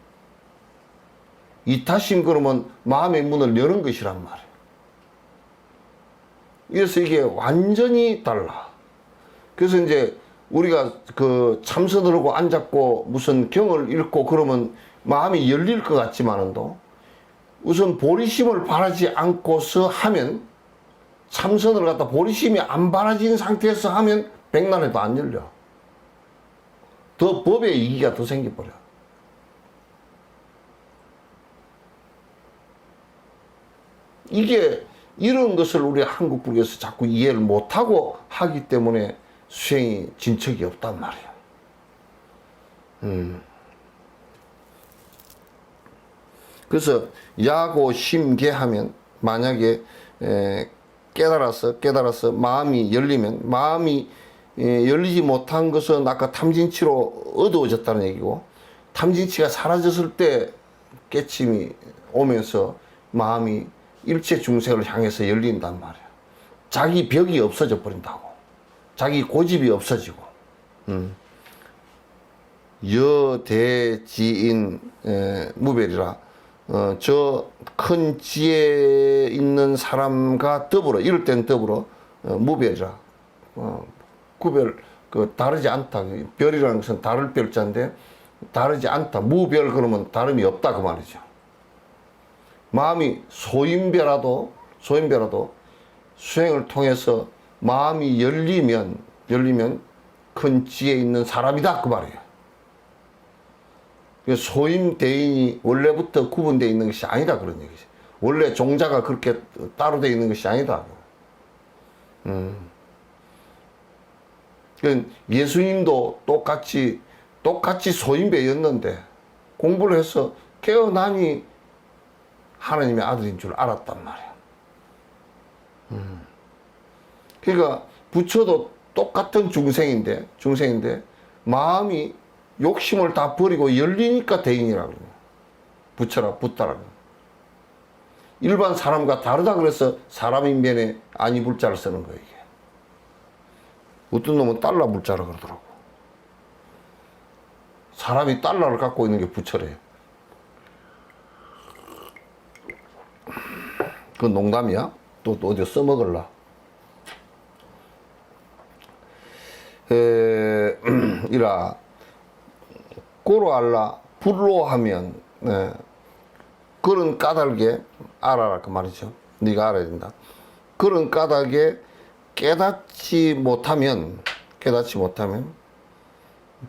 이타심 그러면 마음의 문을 여는 것이란 말이에요. 그래서 이게 완전히 달라. 그래서 이제 우리가 그 참선을 하고 앉았고 무슨 경을 읽고 그러면 마음이 열릴 것 같지만은도 우선 보리심을 바라지 않고서 하면 참선을 갖다 보리심이 안 바라진 상태에서 하면 백날에도 안 열려. 더 법의 이기가 더 생겨버려. 이게 이런 것을 우리 한국 불교에서 자꾸 이해를 못하고 하기 때문에 수행이 진척이 없단 말이야. 그래서 야고 심계 하면 만약에 깨달아서 마음이 열리면 마음이 열리지 못한 것은 아까 탐진치로 어두워졌다는 얘기고 탐진치가 사라졌을 때 깨침이 오면서 마음이 일체 중생을 향해서 열린단 말이야. 자기 벽이 없어져 버린다고. 자기 고집이 없어지고. 여대지인 무별이라 저 큰 지혜 있는 사람과 더불어 이럴 땐 더불어 무별이라 구별 다르지 않다. 별이라는 것은 다를 별자인데 다르지 않다. 무별 그러면 다름이 없다 그 말이죠. 마음이 소인배라도 수행을 통해서 마음이 열리면 큰 지혜 있는 사람이다 그 말이에요. 소임 대인이 원래부터 구분되어 있는 것이 아니다 그런 얘기죠. 원래 종자가 그렇게 따로 되어 있는 것이 아니다. 예수님도 똑같이 소인배였는데 공부를 해서 깨어나니 하나님의 아들인 줄 알았단 말이야. 그러니까 부처도 똑같은 중생인데 마음이 욕심을 다 버리고 열리니까 대인이라고 그래요. 붙여라, 붙다라는. 일반 사람과 다르다 그래서 사람 인변에 아니 불자를 쓰는 거예요, 이게. 어떤 놈은 달러 불자라 그러더라고. 사람이 달러를 갖고 있는 게 부처래요. 그건 농담이야? 또 어디 써먹을라. 이라 고로 알라 불로 하면 그런 까닭에 알아라 그 말이죠. 네가 알아야 된다. 그런 까닭에 깨닫지 못하면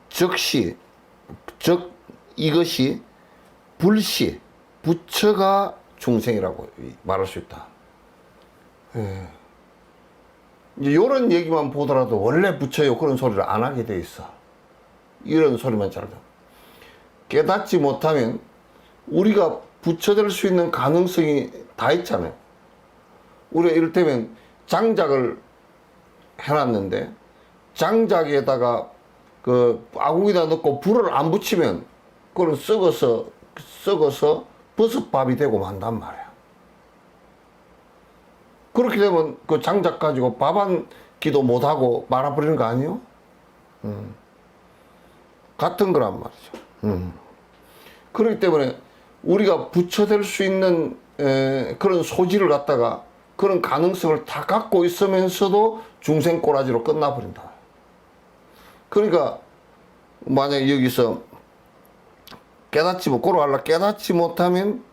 즉시 즉 이것이 불시 부처가 중생이라고 말할 수 있다. 이제 이런 얘기만 보더라도 원래 부처요 그런 소리를 안 하게 돼 있어. 이런 소리만 잘 듣고. 깨닫지 못하면 우리가 부처될 수 있는 가능성이 다 있잖아요. 우리가 이를테면 장작을 해놨는데 장작에다가 그 아궁이다 넣고 불을 안 붙이면 그걸 썩어서 버섯밥이 되고 만단 말이야. 그렇게 되면 그 장작 가지고 밥 한 끼도 못하고 말아버리는 거 아니요? 같은 거란 말이죠. 그렇기 때문에 우리가 부처될 수 있는 그런 소지를 갖다가 그런 가능성을 다 갖고 있으면서도 중생 꼬라지로 끝나버린다. 그러니까 만약에 여기서 깨닫지 못하면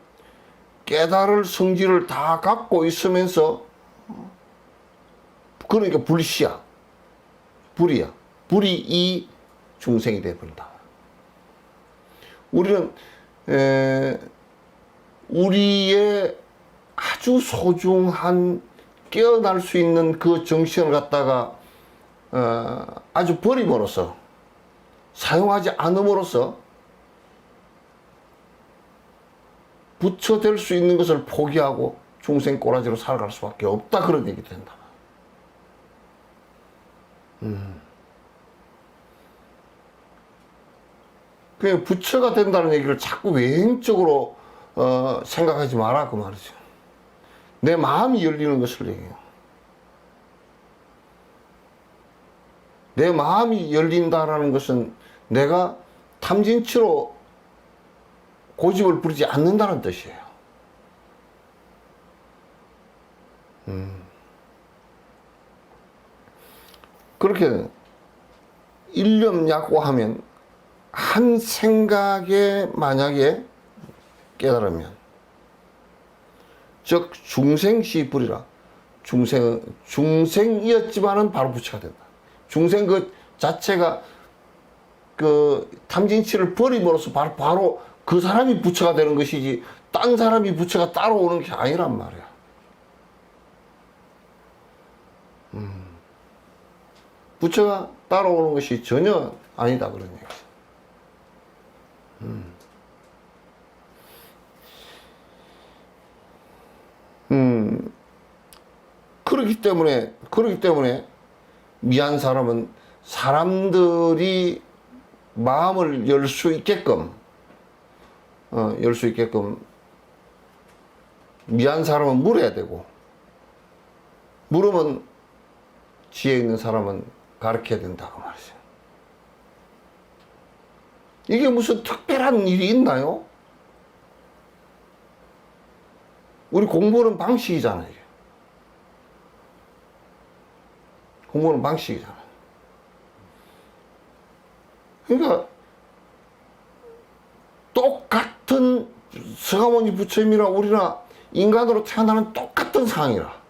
깨달을 성질을 다 갖고 있으면서 그러니까 불이야. 불이 이 중생이 되어버린다. 우리는 우리의 아주 소중한 깨어날 수 있는 그 정신을 갖다가 아주 버림으로써 사용하지 않음으로써 부처 될 수 있는 것을 포기하고 중생 꼬라지로 살아갈 수밖에 없다, 그런 얘기 된다. 그 부처가 된다는 얘기를 자꾸 외행적으로 생각하지 마라 그 말이죠. 내 마음이 열리는 것을 얘기해요. 내 마음이 열린다라는 것은 내가 탐진치로 고집을 부리지 않는다는 뜻이에요. 그렇게 일념약고하면 한 생각에 만약에 깨달으면 즉 중생시 불이라. 중생이었지만은 바로 부처가 된다. 중생 그 자체가 그 탐진치를 버림으로써 바로 그 사람이 부처가 되는 것이지 딴 사람이 부처가 따라오는 게 아니란 말이야. 부처가 따라오는 것이 전혀 아니다, 그런 얘기죠. 그렇기 때문에 미한 사람은 사람들이 마음을 열 수 있게끔 미한 사람은 물어야 되고, 물으면 지혜 있는 사람은 가르쳐야 된다고 말이죠. 이게 무슨 특별한 일이 있나요? 우리 공부하는 방식이잖아요. 이게. 공부하는 방식이잖아요. 그러니까 똑같은 서가모니 부처님이나 우리나 인간으로 태어나는 똑같은 상황이라.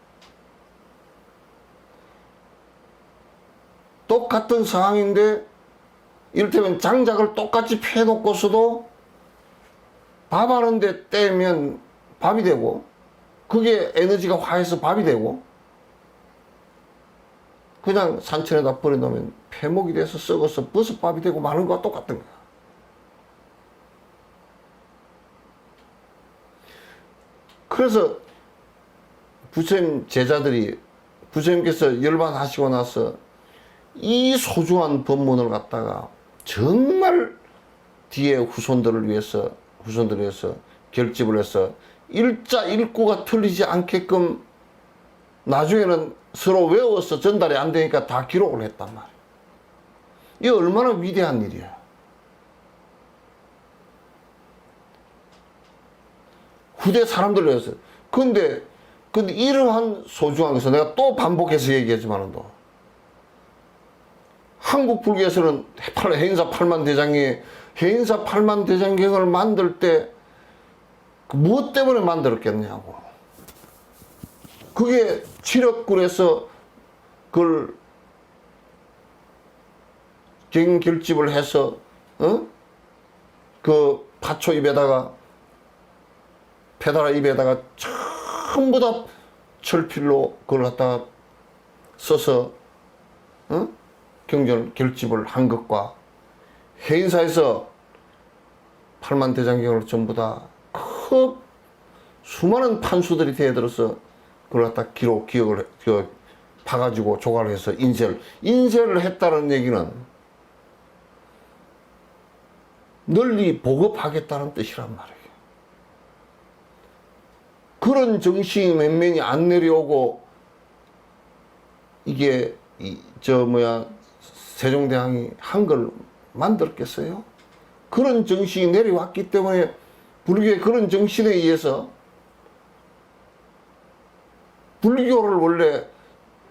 똑같은 상황인데 이를테면 장작을 똑같이 패놓고서도 밥 하는데 떼면 밥이 되고 그게 에너지가 화해서 밥이 되고 그냥 산천에다 버려놓으면 폐목이 돼서 썩어서 버섯밥이 되고 마는 거와 똑같은 거야. 그래서 부처님 제자들이 부처님께서 열반하시고 나서 이 소중한 법문을 갖다가 정말 뒤에 후손들을 위해서 후손들이 해서 결집을 해서 일자 일구가 틀리지 않게끔 나중에는 서로 외워서 전달이 안 되니까 다 기록을 했단 말이에요. 이게 얼마나 위대한 일이에요. 후대 사람들을 위해서. 근데 이러한 소중한 것을 내가 또 반복해서 얘기하지만도 한국 불교에서는 해인사 8만 대장경에 해인사 8만 대장경을 만들 때 무엇 때문에 만들었겠냐고. 그게 칠흑굴에서 그걸 결집을 해서 그 파초 입에다가 페다라 입에다가 전부 다 철필로 그걸 갖다가 써서 경전 결집을 한 것과 해인사에서 8만 대장경을 전부 다 그 수많은 판수들이 대들어서 그걸 갖다 기억을 파가지고 조각을 해서 인쇄를 했다는 얘기는 널리 보급하겠다는 뜻이란 말이에요. 그런 정신이 몇몇이 안 내려오고 이게 세종대왕이 한글 만들었겠어요? 그런 정신이 내려왔기 때문에 불교의 그런 정신에 의해서 불교를 원래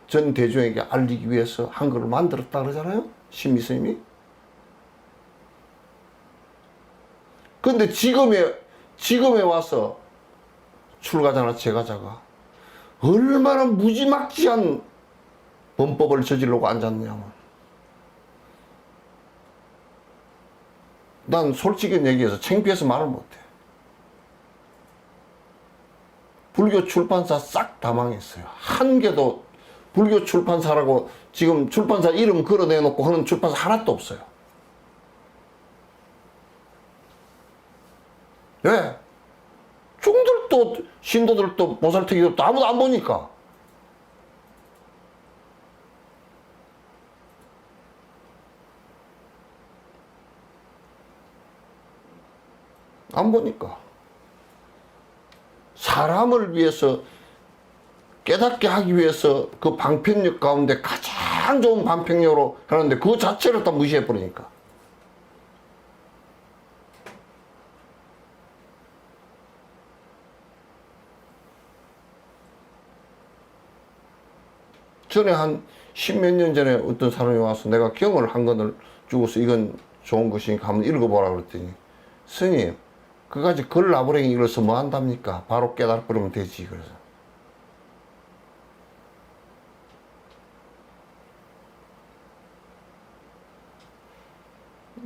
전 대중에게 알리기 위해서 한글을 만들었다 그러잖아요? 신미스님이. 근데 지금에 와서 출가자나 제가자가 얼마나 무지막지한 범법을 저지르고 앉았냐면, 난 솔직히 얘기해서 창피해서 말을 못해. 불교 출판사 싹 다 망했어요. 한 개도 불교 출판사라고 지금 출판사 이름 걸어내놓고 하는 출판사 하나도 없어요. 왜? 중들도 신도들도 보살특이도 아무도 안 보니까. 안 보니까. 사람을 위해서 깨닫게 하기 위해서 그 방편력 가운데 가장 좋은 방편력으로 하는데 그 자체를 다 무시해버리니까. 전에 한 십몇 년 전에 어떤 사람이 와서 내가 경을 한 권을 주고서 이건 좋은 것이니까 한번 읽어보라 그랬더니, 스님, 그까지 글 나부랭이 읽어서 뭐 한답니까? 바로 깨달아버리면 되지. 그래서.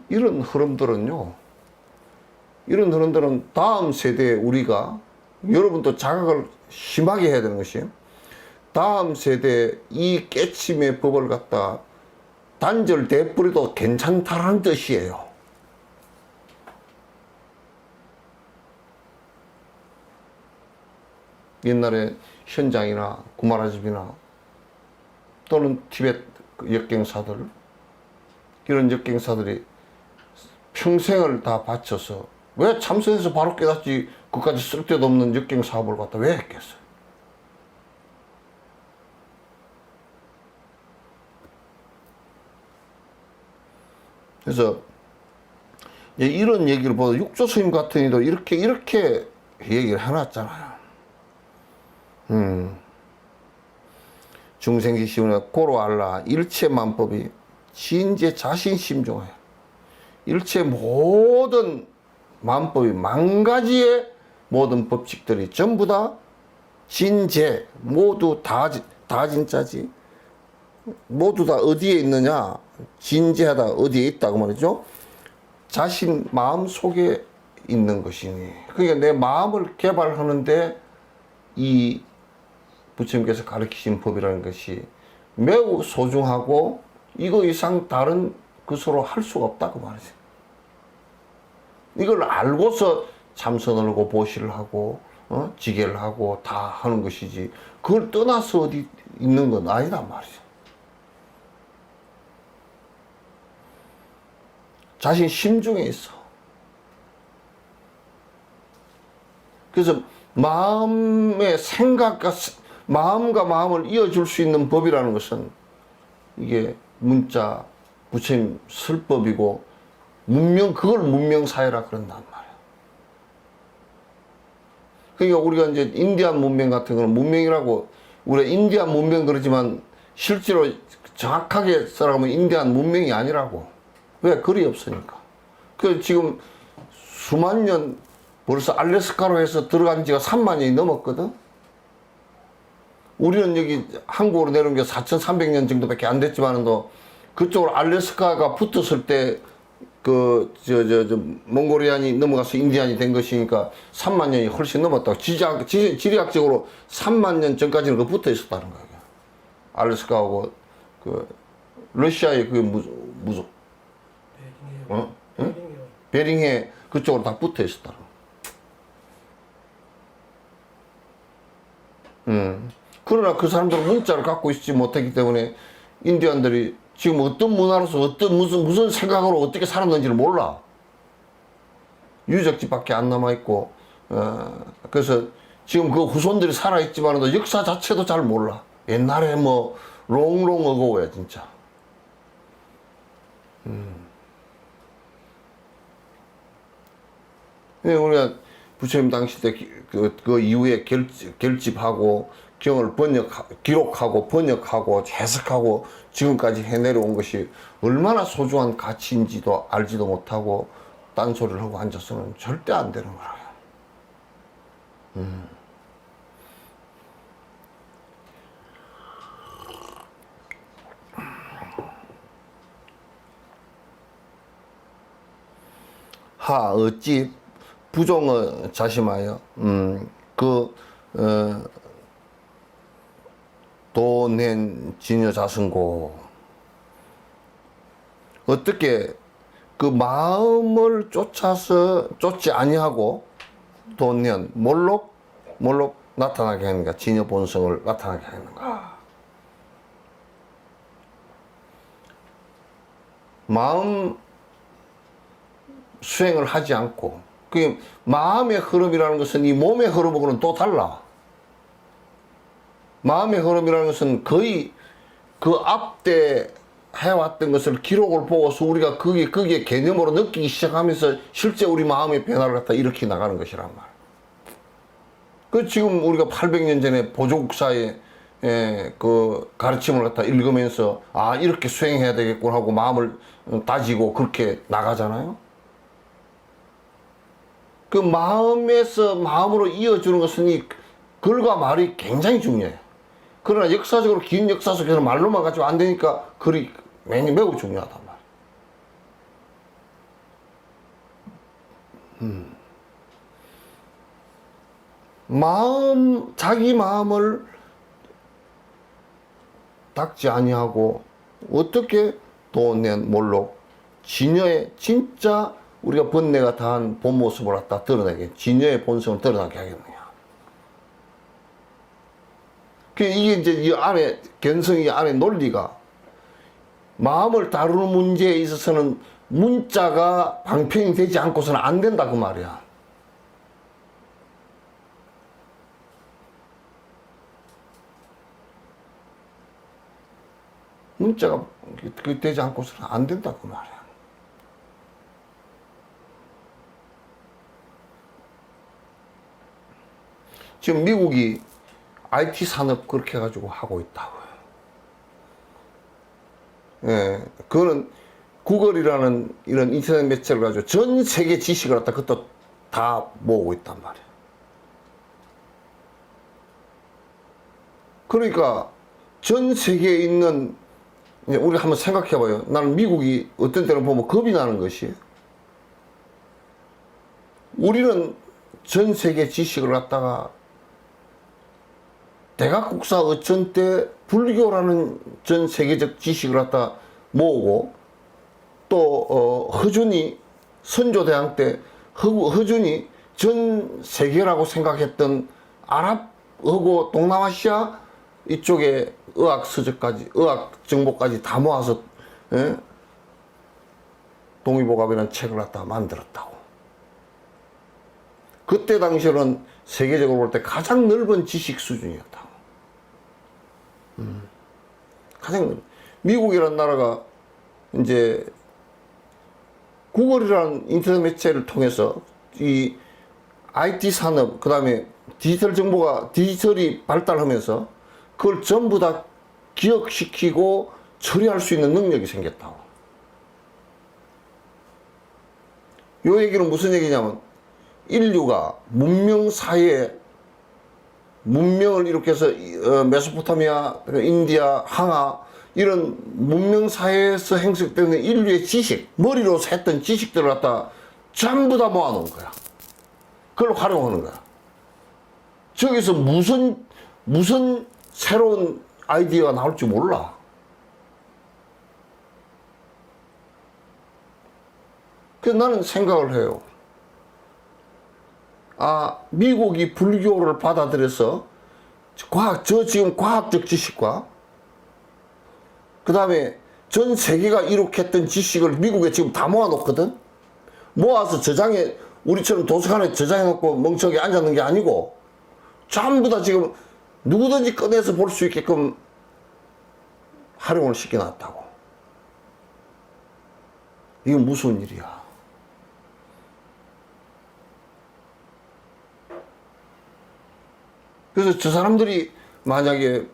이런 흐름들은 다음 세대에 우리가, 여러분도 자각을 심하게 해야 되는 것이에요. 다음 세대에 이 깨침의 법을 갖다 단절돼버려도 괜찮다라는 뜻이에요. 옛날에 현장이나 구마라집이나 또는 티베트 역경사들, 이런 역경사들이 평생을 다 바쳐서 왜 참선해서 바로 깨닫지 그까지 쓸데도 없는 역경 사업을 갖다 왜 했겠어요? 그래서 이런 얘기를 보다 육조 스님 같은 이도 이렇게 얘기를 해놨잖아요. 중생기 시운에 고로 알라 일체 만법이 진제 자신 심종해. 일체 모든 만법이 만가지의 모든 법칙들이 전부 다 진제, 모두 다 진짜지. 모두 다 어디에 있느냐? 진제하다 어디에 있다고 말이죠. 자신 마음 속에 있는 것이니. 그러니까 내 마음을 개발하는데 이 부처님께서 가르치신 법이라는 것이 매우 소중하고 이거 이상 다른 것으로 할 수가 없다고 말이죠. 이걸 알고서 참선을 하고 보시를 하고 지계를 하고 다 하는 것이지, 그걸 떠나서 어디 있는 건 아니란 말이죠. 자신 심중에 있어. 그래서 마음의 생각과 마음과 마음을 이어줄 수 있는 법이라는 것은 이게 문자, 부처님 설법이고 그걸 문명사회라 그런단 말이야. 그러니까 우리가 이제 인디안 문명 같은 거는 문명이라고, 우리가 인디안 문명 그러지만 실제로 정확하게 써라가면 인디안 문명이 아니라고. 왜? 글이 없으니까. 그 지금 수만 년, 벌써 알래스카로 해서 들어간 지가 3만 년이 넘었거든. 우리는 여기 한국으로 내려온 게 4,300년 정도밖에 안 됐지만도 그쪽으로 알래스카가 붙었을 때 몽골리안이 넘어가서 인디안이 된 것이니까 3만 년이 훨씬 넘었다고. 지리학적으로 3만 년 전까지는 그 붙어 있었다는 거예요. 알래스카하고 러시아의 무슨 베링해 그쪽으로 다 붙어 있었다는 거예요. 그러나 그 사람들은 문자를 갖고 있지 못했기 때문에 인디안들이 지금 어떤 문화로서 무슨 생각으로 어떻게 살았는지를 몰라. 유적지밖에 안 남아있고, 그래서 지금 그 후손들이 살아있지만도 역사 자체도 잘 몰라. 옛날에 롱롱 어고야, 진짜. 우리가 부처님 당시 때 그 이후에 결집하고 경을 기록하고 번역하고 해석하고 지금까지 해내려온 것이 얼마나 소중한 가치인지도 알지도 못하고 딴소리를 하고 앉아서는 절대 안 되는 거예요. 어찌 부종을 자심하여 도낸 진여 자승고, 어떻게 그 마음을 쫓지 아니하고 도낸 몰록 나타나게 하는가, 진여 본성을 나타나게 하는가. 마음 수행을 하지 않고, 그 마음의 흐름이라는 것은 이 몸의 흐름하고는 또 달라. 마음의 흐름이라는 것은 거의 그 앞때 해왔던 것을 기록을 보고서 우리가 거기에 개념으로 느끼기 시작하면서 실제 우리 마음의 변화를 갖다 일으켜 나가는 것이란 말이야. 그 지금 우리가 800년 전에 보조국사의 그 가르침을 갖다 읽으면서 이렇게 수행해야 되겠구나 하고 마음을 다지고 그렇게 나가잖아요. 그 마음으로 이어주는 것은 이 글과 말이 굉장히 중요해요. 그러나 역사적으로 긴 역사 속에서 말로만 가지고 안 되니까 글이 매우 중요하단 말이에요. 자기 마음을 닦지 아니하고 어떻게 도낸 몰록 진여의 진짜 우리가 번뇌가 다한 본 모습을 갖다 드러내게, 진여의 본성을 드러나게 하겠느냐. 이게 이제 이 안에, 견성이 안에 논리가, 마음을 다루는 문제에 있어서는 문자가 방편이 되지 않고서는 안 된다, 그 말이야. 문자가 되지 않고서는 안 된다, 그 말이야. 지금 미국이 IT 산업 그렇게 해가지고 하고 있다고요. 그거는 구글이라는 이런 인터넷 매체를 가지고 전 세계 지식을 갖다 그것도 다 모으고 있단 말이야. 그러니까 전 세계에 있는, 우리 한번 생각해봐요. 나는 미국이 어떤 때는 보면 겁이 나는 것이, 우리는 전 세계 지식을 갖다가 대각국사 어촌 때 불교라는 전 세계적 지식을 갖다 모으고, 또 허준이 선조대왕 때 허준이 전 세계라고 생각했던 아랍하고 동남아시아 이쪽에 의학 서적까지, 의학 정보까지 다 모아서 동의보감이라는 책을 갖다 만들었다고. 그때 당시에는 세계적으로 볼 때 가장 넓은 지식 수준이었다. 가장 미국이라는 나라가 이제 구글이라는 인터넷 매체를 통해서 이 IT 산업, 그 다음에 디지털이 발달하면서 그걸 전부 다 기억시키고 처리할 수 있는 능력이 생겼다고. 요 얘기는 무슨 얘기냐면, 인류가 문명을 이렇게 해서 메소포타미아, 인디아, 항아 이런 문명 사회에서 행석되는 인류의 지식, 머리로 했던 지식들을 갖다 전부 다 모아놓은 거야. 그걸 활용하는 거야. 저기서 무슨 새로운 아이디어가 나올지 몰라. 그래서 나는 생각을 해요. 미국이 불교를 받아들여서 지금 과학적 지식과 그 다음에 전 세계가 이룩했던 지식을 미국에 지금 다 모아놓거든? 모아서 우리처럼 도서관에 저장해놓고 멍청하게 앉았는 게 아니고 전부 다 지금 누구든지 꺼내서 볼 수 있게끔 활용을 시켜놨다고. 이건 무서운 일이야. 그래서 저 사람들이 만약에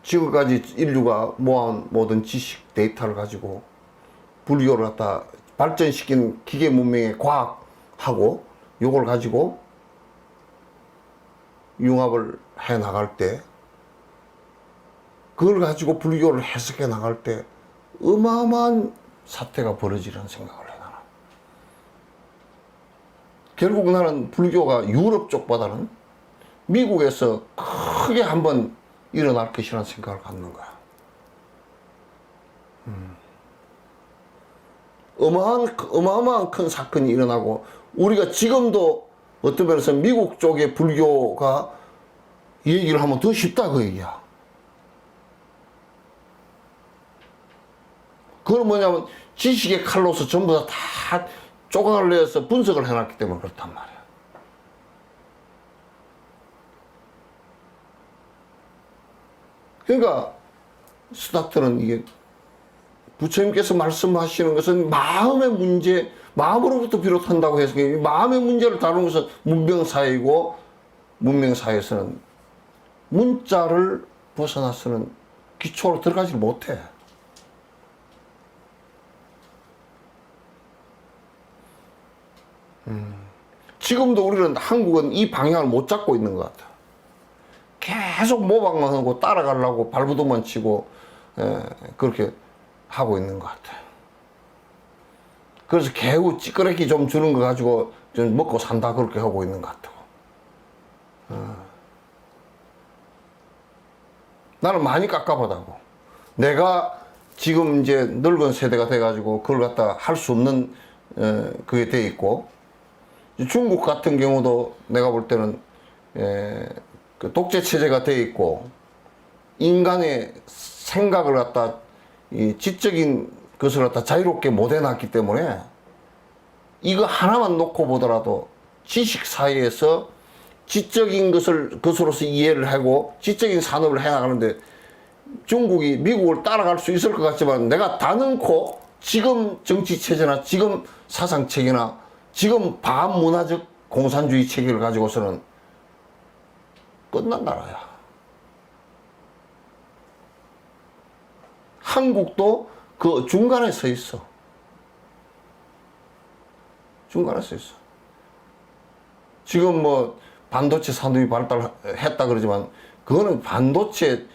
지금까지 인류가 모아온 모든 지식 데이터를 가지고 불교를 갖다 발전시킨 기계 문명의 과학하고 요걸 가지고 융합을 해 나갈 때, 그걸 가지고 불교를 해석해 나갈 때 어마어마한 사태가 벌어지라는 생각을 해, 나는. 결국 나는 불교가 유럽 쪽보다는 미국에서 크게 한번 일어날 것이라는 생각을 갖는 거야. 어마어마한 큰 사건이 일어나고, 우리가 지금도 어떤 면에서 미국 쪽의 불교가 얘기를 하면 더 쉽다 그 얘기야. 그건 뭐냐면 지식의 칼로서 전부 다 쪼강을 내서 분석을 해놨기 때문에 그렇단 말이야. 그러니까 스타트는 이게 부처님께서 말씀하시는 것은 마음의 문제, 마음으로부터 비롯한다고 해서 마음의 문제를 다루는 것은 문명사회이고, 문명사회에서는 문자를 벗어나서는 기초로 들어가지 못해. 지금도 우리는, 한국은 이 방향을 못 잡고 있는 것 같아. 계속 모방만 하고 따라가려고 발부동만 치고 그렇게 하고 있는 것 같아. 그래서 개우 찌끄레기 좀 주는 거 가지고 좀 먹고 산다 그렇게 하고 있는 것 같아. 나는 많이 깝깝하다고. 내가 지금 이제 늙은 세대가 돼가지고 그걸 갖다 할 수 없는 그게 돼 있고, 중국 같은 경우도 내가 볼 때는 그 독재 체제가 돼 있고, 인간의 생각을 갖다 이 지적인 것을 갖다 자유롭게 못 해놨기 때문에 이거 하나만 놓고 보더라도 지식 사회에서 지적인 것으로서 이해를 하고 지적인 산업을 해나가는데, 중국이 미국을 따라갈 수 있을 것 같지만 내가 다 넣고 지금 정치 체제나 지금 사상 체계나 지금 반문화적 공산주의 체계를 가지고서는 끝난 나라야. 한국도 그 중간에 서 있어. 중간에 서 있어. 지금 뭐 반도체 산업이 발달했다 그러지만 그거는 반도체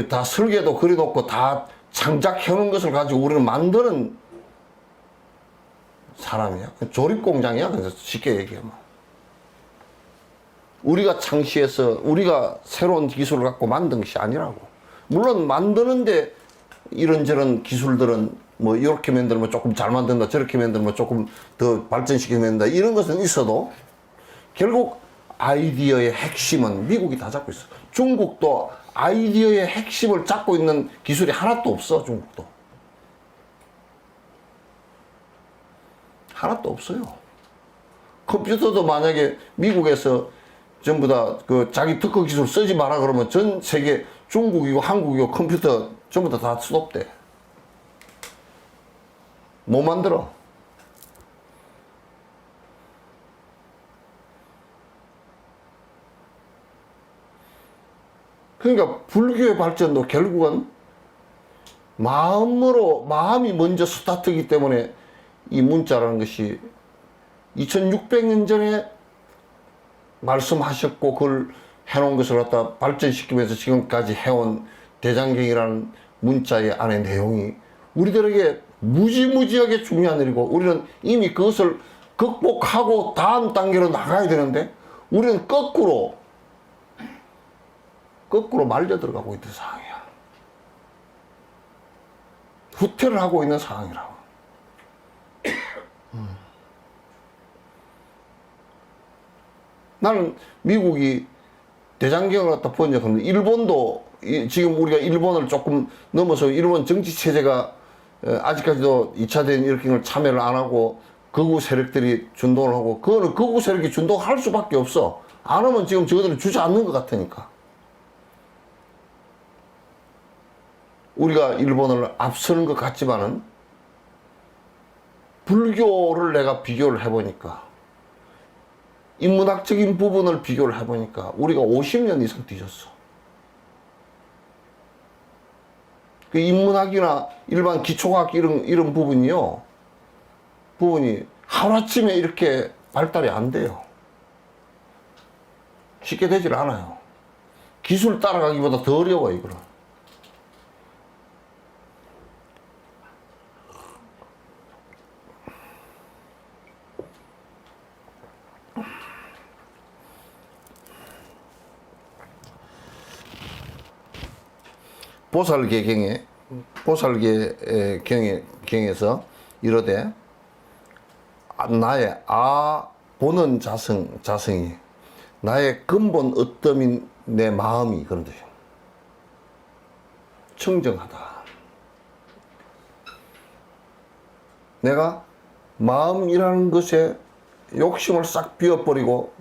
다 설계도 그려놓고 다 창작해놓은 것을 가지고 우리는 만드는 사람이야. 조립공장이야. 그래서 쉽게 얘기하면. 우리가 창시해서 우리가 새로운 기술을 갖고 만든 것이 아니라고. 물론 만드는데 이런저런 기술들은 뭐 이렇게 만들면 조금 잘 만든다, 저렇게 만들면 조금 더 발전시켜 만든다, 이런 것은 있어도 결국 아이디어의 핵심은 미국이 다 잡고 있어. 중국도 아이디어의 핵심을 잡고 있는 기술이 하나도 없어. 중국도. 하나도 없어요. 컴퓨터도 만약에 미국에서 전부 다 그 자기 특허 기술 쓰지 마라 그러면 전 세계 중국이고 한국이고 컴퓨터 전부 다 스톱돼. 못 만들어. 그러니까 불교의 발전도 결국은 마음이 먼저 스타트이기 때문에 이 문자라는 것이 2600년 전에 말씀하셨고 그걸 해놓은 것을 갖다 발전시키면서 지금까지 해온 대장경이라는 문자의 안에 내용이 우리들에게 무지무지하게 중요한 일이고 우리는 이미 그것을 극복하고 다음 단계로 나가야 되는데 우리는 거꾸로 말려 들어가고 있는 상황이야. 후퇴를 하고 있는 상황이라고. 나는 미국이 대장경을 갖다 번역하는데 일본도 지금 우리가 일본을 조금 넘어서 일본 정치 체제가 아직까지도 2차 대전 일으킨 참여를 안 하고 극우 세력들이 준동을 하고 그거는 극우 세력이 준동할 수밖에 없어. 안 하면 지금 저들은 주저앉는 것 같으니까. 우리가 일본을 앞서는 것 같지만은 불교를 내가 비교를 해보니까 인문학적인 부분을 비교를 해보니까 우리가 50년 이상 뒤졌어. 그 인문학이나 일반 기초과학 이런 부분이 하루아침에 이렇게 발달이 안 돼요. 쉽게 되질 않아요. 기술 따라가기보다 더 어려워, 이거는. 보살계경에서 이르되 나의 보는 자성이 나의 근본 어떠민 내 마음이 그런 뜻이에요. 청정하다. 내가 마음이라는 것에 욕심을 싹 비워버리고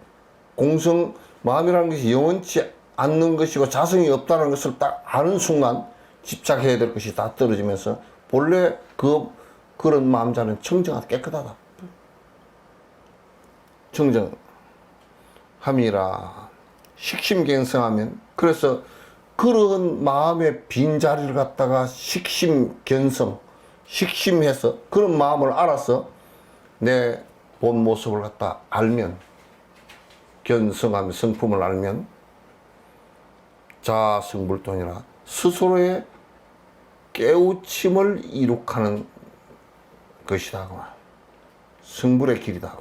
마음이라는 것이 영원치 않는 것이고 자성이 없다는 것을 딱 아는 순간 집착해야 될 것이 다 떨어지면서 본래 그런 마음자는 청정하다, 깨끗하다. 청정함이라 식심견성하면 그래서 그런 마음의 빈자리를 갖다가 식심해서 그런 마음을 알아서 내 본 모습을 갖다 알면 견성하면 성품을 알면 자성불통이라 스스로의 깨우침을 이룩하는 것이다. 성불의 길이다.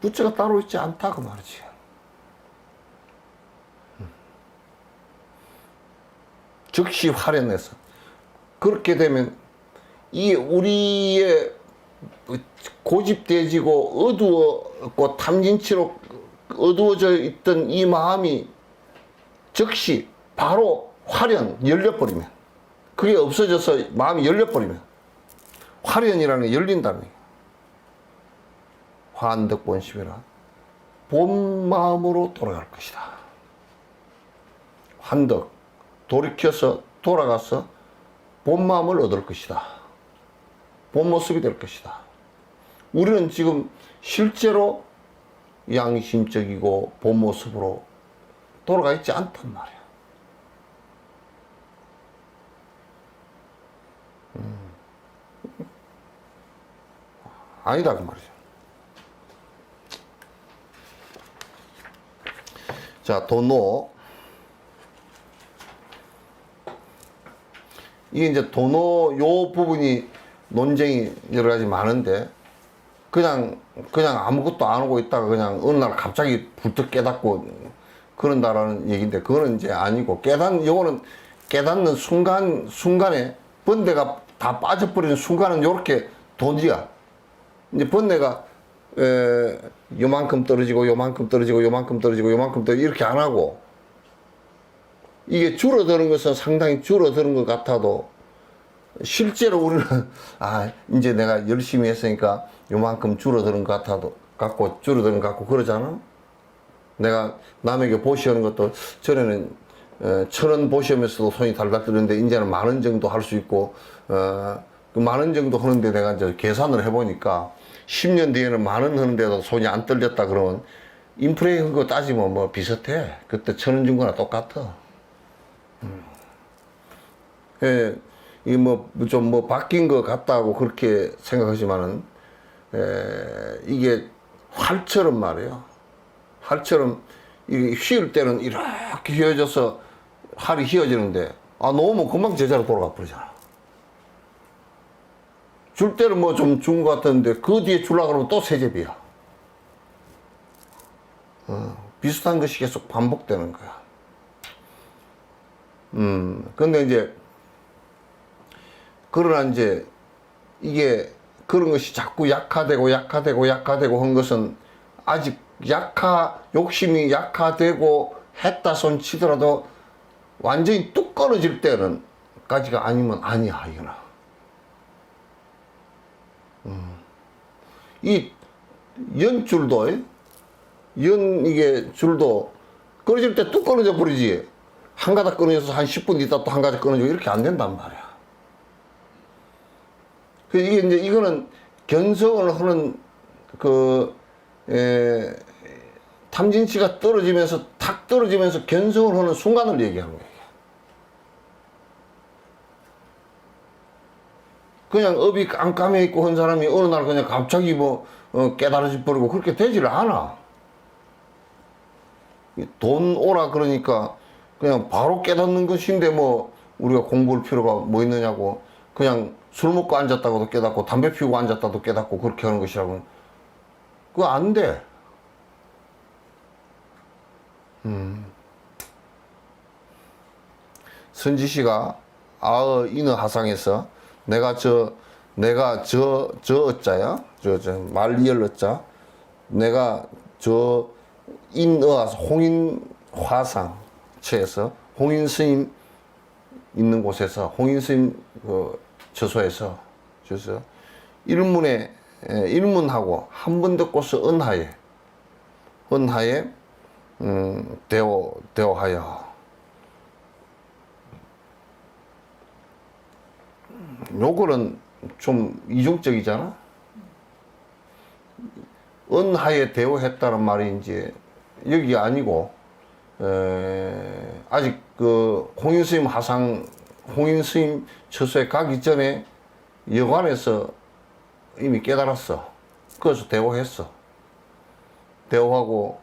부처가 따로 있지 않다 그 말이지. 즉시 활연해서 그렇게 되면 이 우리의 고집돼지고 어두웠고 탐진치로 어두워져 있던 이 마음이 즉시 바로 열려버리면 그게 없어져서 마음이 열려버리면 활연이라는 게 열린다는 거예요. 환덕본심이라 본 마음으로 돌아갈 것이다. 환덕 돌이켜서 돌아가서 본 마음을 얻을 것이다. 본 모습이 될 것이다. 우리는 지금 실제로 양심적이고 본 모습으로 돌아가 있지 않단 말이야. 아니다 그 말이죠. 자, 도노. 이게 이제 도노 요 부분이 논쟁이 여러 가지 많은데 그냥 아무것도 안 하고 있다가 그냥 어느 날 갑자기 불떡 깨닫고 그런다라는 얘기인데 그거는 이제 아니고 요거는 깨닫는 순간에 번뇌가 다 빠져버리는 순간은 요렇게 돈지야. 이제 번뇌가 요만큼 떨어지고 요만큼 떨어지고 요만큼 떨어지고 요만큼 떨어지고 이렇게 안 하고 이게 줄어드는 것은 상당히 줄어드는 것 같아도 실제로 우리는 이제 내가 열심히 했으니까 요만큼 줄어드는 것 같고 줄어드는 것 같고 그러잖아. 내가 남에게 보시하는 것도 전에는 1,000원 보시하면서도 손이 달달 떨는데 이제는 10,000원 정도 할 수 있고 그 10,000원 정도 하는데 내가 이제 계산을 해보니까 10년 뒤에는 10,000원 하는데도 손이 안 떨렸다 그러면 인플레이 그거 따지면 뭐 비슷해. 그때 1,000원 준 거나 똑같아. 예, 이 뭐 좀 뭐 바뀐 것 같다고 그렇게 생각하지만은 이게 활처럼 말이에요. 활처럼 이게 휘을 때는 이렇게 휘어져서 활이 휘어지는데 놓으면 금방 제자로 돌아가 버리잖아. 줄 때는 뭐 좀 준 것 같았는데 그 뒤에 줄라 그러면 또 세제비야. 비슷한 것이 계속 반복되는 거야. 근데 이제 그러나 이제 이게 그런 것이 자꾸 약화되고 한 것은 아직 욕심이 약화되고 했다 손 치더라도 완전히 뚝 끊어질 때는 까지가 아니면 아니야, 이거나. 이 연줄도, 이게 줄도 끊어질 때 뚝 끊어져 버리지. 한 가닥 끊어져서 한 10분 있다 또 한 가닥 끊어지고 이렇게 안 된단 말이야. 이게 이제 이거는 견성을 하는 탐진치가 떨어지면서 탁 떨어지면서 견성을 하는 순간을 얘기하는 거예요. 그냥 업이 깜깜해 있고 한 사람이 어느 날 그냥 갑자기 깨달아져 버리고 그렇게 되지를 않아. 돈 오라 그러니까 그냥 바로 깨닫는 것인데 우리가 공부할 필요가 뭐 있느냐고. 그냥 술 먹고 앉았다고도 깨닫고 담배 피우고 앉았다도 깨닫고 그렇게 하는 것이라고. 그거 안 돼. 선지 씨가 인어 하상에서 내가 저 어자야? 말리얼 어자? 내가 저 인어 홍인 화상처에서 홍인 스님 있는 곳에서 홍인 스님 저소에서 일문하고 한 번 듣고서 은하에 대오하여 요거는 좀 이중적이잖아. 은하에 대오했다는 말이 이제 여기 아니고 아직 홍인 스님 처소에 가기 전에 여관에서 이미 깨달았어. 그래서 대오했어. 대오하고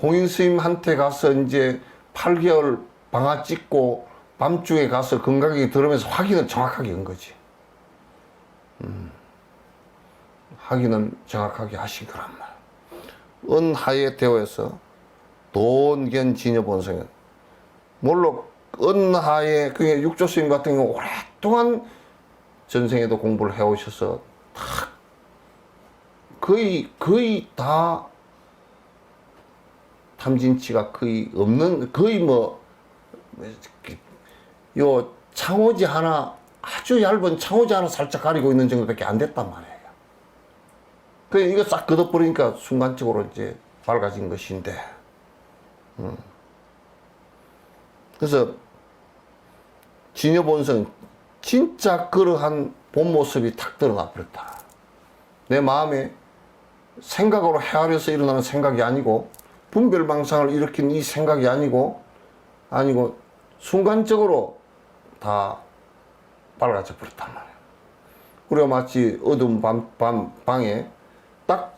홍인 스님한테 가서 이제 8개월 방아 찍고 밤중에 가서 건강하게 들으면서 확인을 정확하게 한 거지. 확인을 정확하게 하신 거란 말. 은하에 대오해서 돈견 진여본성은 물론 은하에 그게 육조 스님 같은 경우 오랫동안 전생에도 공부를 해오셔서 거의 다 탐진치가 거의 없는 요 창호지 하나 아주 얇은 창호지 하나 살짝 가리고 있는 정도밖에 안 됐단 말이에요. 이거 싹 걷어버리니까 순간적으로 이제 밝아진 것인데. 그래서 진여본성 진짜 그러한 본 모습이 탁 드러나 버렸다. 내 마음에 생각으로 헤아려서 일어나는 생각이 아니고 분별망상을 일으킨 이 생각이 아니고 순간적으로 다 밝아져 버렸단 말이에요. 우리가 마치 어두운 방에 딱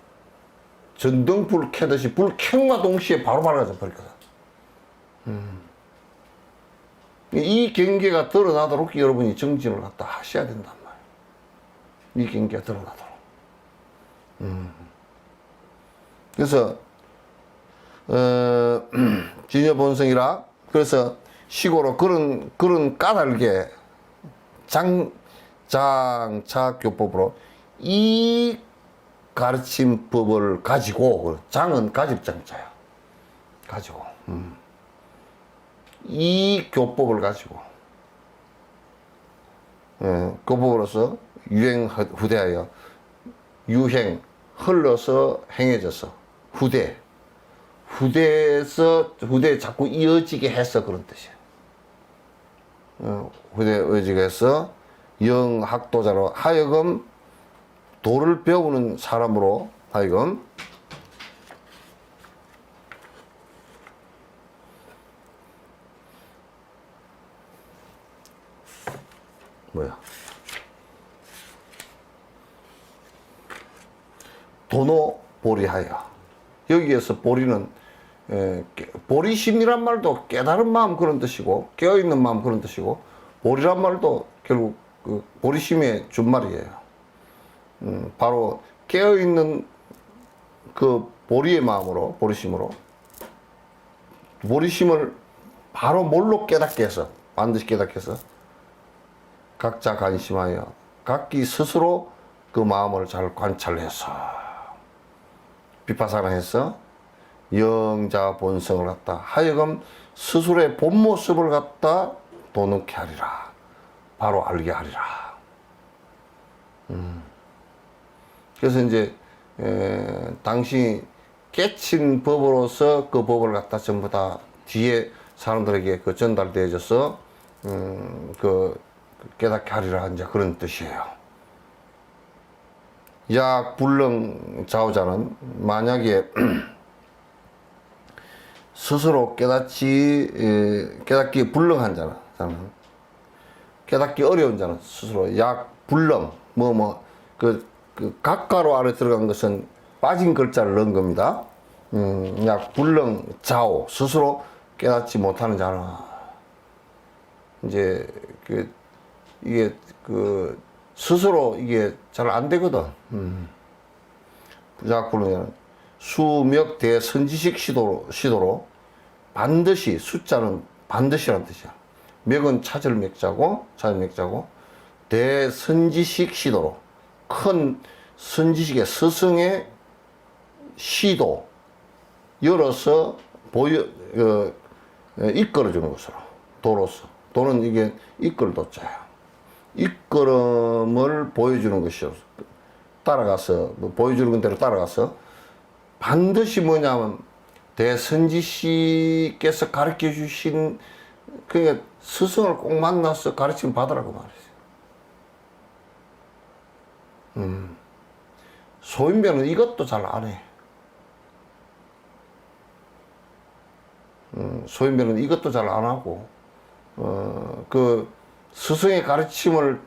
전등불 켜듯이 불 켠과 동시에 바로 밝아져 버리거든. 이 경계가 드러나도록 여러분이 정진을 갖다 하셔야 된단 말이에요. 이 경계가 드러나도록. 그래서 진여본성이라 그래서 시고로 그런 까닭에 장자교법으로 이 가르침법을 가지고 장은 가집장자야. 가지고 이 교법을 가지고 그 법으로서 유행 후대하여 유행 흘러서 행해져서 후대에 자꾸 이어지게 해서 그런 뜻이에요. 후대에 이어지게 해서 영학도자로 하여금 도를 배우는 사람으로 하여금 도노보리하여. 여기에서 보리는 보리심이란 말도 깨달은 마음 그런 뜻이고 깨어있는 마음 그런 뜻이고, 보리란 말도 결국 그 보리심의 준말이에요. 바로 깨어있는 그 보리의 마음으로, 보리심을 바로 뭘로 깨닫게 해서, 반드시 깨닫게 해서 각자 관심하여 각기 스스로 그 마음을 잘 관찰해서 비파사나해서 영자 본성을 갖다 하여금 스스로의 본 모습을 갖다 도놓게 하리라. 바로 알게 하리라. 그래서 이제 당신이 깨친 법으로서 그 법을 갖다 전부 다 뒤에 사람들에게 그 전달되어져서 그 깨닫게 하리라, 이제 그런 뜻이에요. 약 불능 좌우자는 만약에 스스로 깨닫기 불능한 자는, 깨닫기 어려운 자는 스스로 약 불능 그 각가로 아래 들어간 것은 빠진 글자를 넣은 겁니다. 약 불능 좌우, 스스로 깨닫지 못하는 자는 이제 이게 스스로 이게 잘 안 되거든. 약 불능자는 수명 대선지식 시도로 반드시, 숫자는 반드시라는 뜻이야. 맥은 찾을 맥자고 대선지식 시도로 큰 선지식의 스승의 시도 열어서 이끌어주는 것으로, 도는 이게 이끌 도자야. 이끌음을 보여주는 것이요. 따라가서 보여주는 대로 따라가서 반드시 뭐냐면 대선지식께서 가르쳐 주신, 그러니까 스승을 꼭 만나서 가르침 받으라고 말이죠. 소인배는 이것도 잘 안 해. 소인배는 이것도 잘 안 하고, 그 스승의 가르침을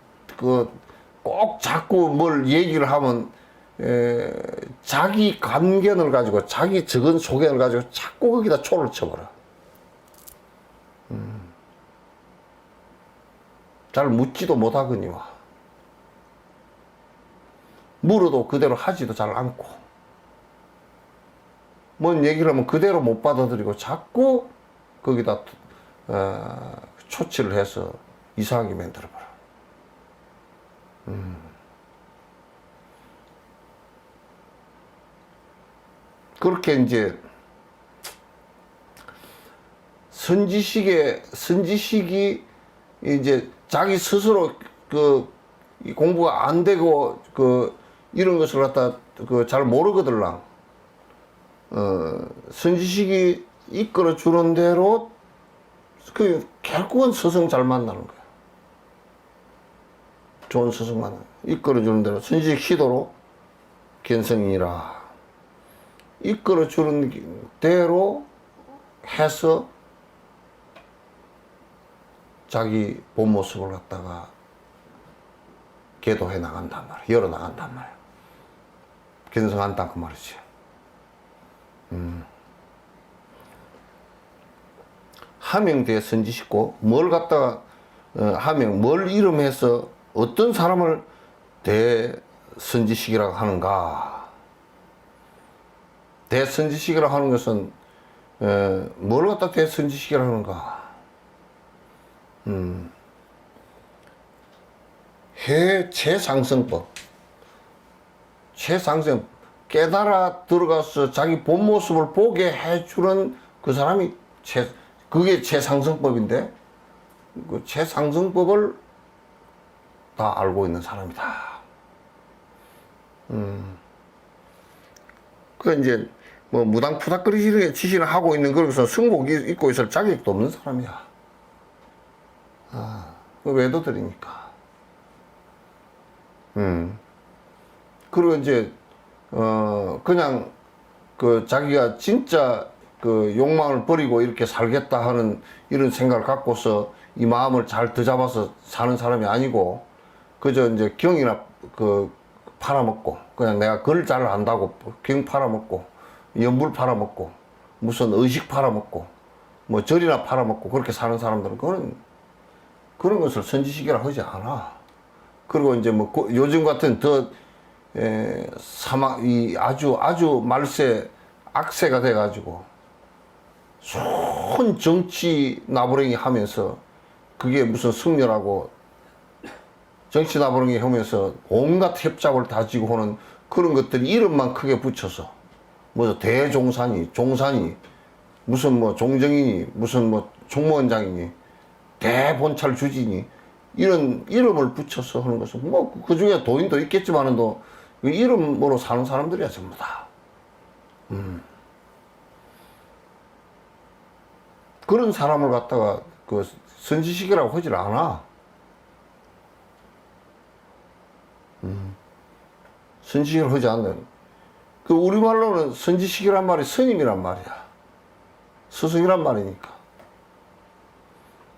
꼭 자꾸 뭘 얘기를 하면 자기 간견을 가지고, 자기 적은 소견을 가지고 자꾸 거기다 초를 쳐버려. 잘 묻지도 못하거니와 물어도 그대로 하지도 잘 않고, 뭔 얘기를 하면 그대로 못 받아들이고 자꾸 거기다 초치를 해서 이상하게 만들어버려. 그렇게 이제 선지식이 이제 자기 스스로 공부가 안 되고 이런 것을 갖다 잘 모르거들랑, 선지식이 이끌어 주는 대로 결국은 스승 잘 만나는 거야. 좋은 스승 만나, 이끌어 주는 대로 선지식 시도로 견성이라 이끌어 주는 대로 해서 자기 본 모습을 갖다가 계도해 나간단 말이야. 열어 나간단 말이야. 견성한다 그 말이지. 하명대 선지식고, 뭘 갖다가 뭘 이름해서 어떤 사람을 대선지식이라고 하는가. 대선지식이라고 하는 것은 뭘 갖다 대선지식이라고 하는가. 최상승법, 깨달아 들어가서 자기 본 모습을 보게 해주는 그 사람이 그게 최상승법인데, 그 최상승법을 다 알고 있는 사람이다. 그 이제 뭐 무당푸닥거리시는 짓을 하고 있는 그런 승복 입고 있을 자격도 없는 사람이야. 그 외도들이니까. 그리고 이제 그냥 그 자기가 진짜 그 욕망을 버리고 이렇게 살겠다 하는 이런 생각을 갖고서 이 마음을 잘 더잡아서 사는 사람이 아니고 그저 이제 경이나 그 팔아먹고 그냥 내가 글 잘 안다고 경 팔아먹고 연불 팔아먹고 무슨 의식 팔아먹고 뭐 절이나 팔아먹고 그렇게 사는 사람들은 그런 것을 선지식이라 하지 않아. 그리고 이제 뭐 요즘 같은 더 이 아주 말세 악세가 돼가지고 손 정치 나부랭이 하면서 그게 무슨 승려라고 정치 나부랭이 하면서 온갖 협잡을 다지고 하는 그런 것들 이름만 크게 붙여서 뭐 대종산이 종산이 무슨 뭐 종정이니 무슨 뭐 총무원장이니 대본찰 주지니 이런 이름을 붙여서 하는 것은 뭐 그 중에 도인도 있겠지만은도 그 이름으로 사는 사람들이야 전부 다. 그런 사람을 갖다가 그 선지식이라고 하질 않아. 선지식을 하지 않는. 그 우리말로는 선지식이란 말이 스님이란 말이야. 스승이란 말이니까.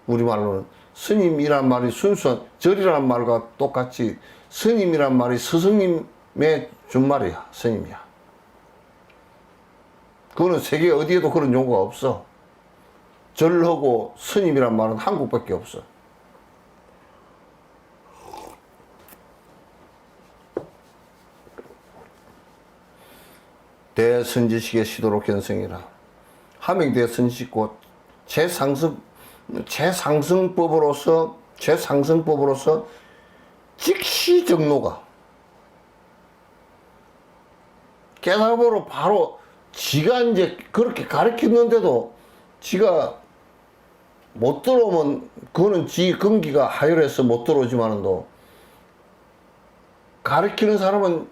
우리말로는 스님이란 말이 순수한 절이란 말과 똑같이 스님이란 말이 스승님의 준말이야. 스님이야. 그거는 세계 어디에도 그런 용어가 없어. 절하고 스님이란 말은 한국밖에 없어. 대선지식의 시도로 견성이라. 하명대 선지식고 최상승법으로서 즉시 정로가 깨달음으로 바로 지가 이제 그렇게 가르쳤는데도 지가 못 들어오면 그거는 지 근기가 하열해서 못 들어오지만은도 가르치는 사람은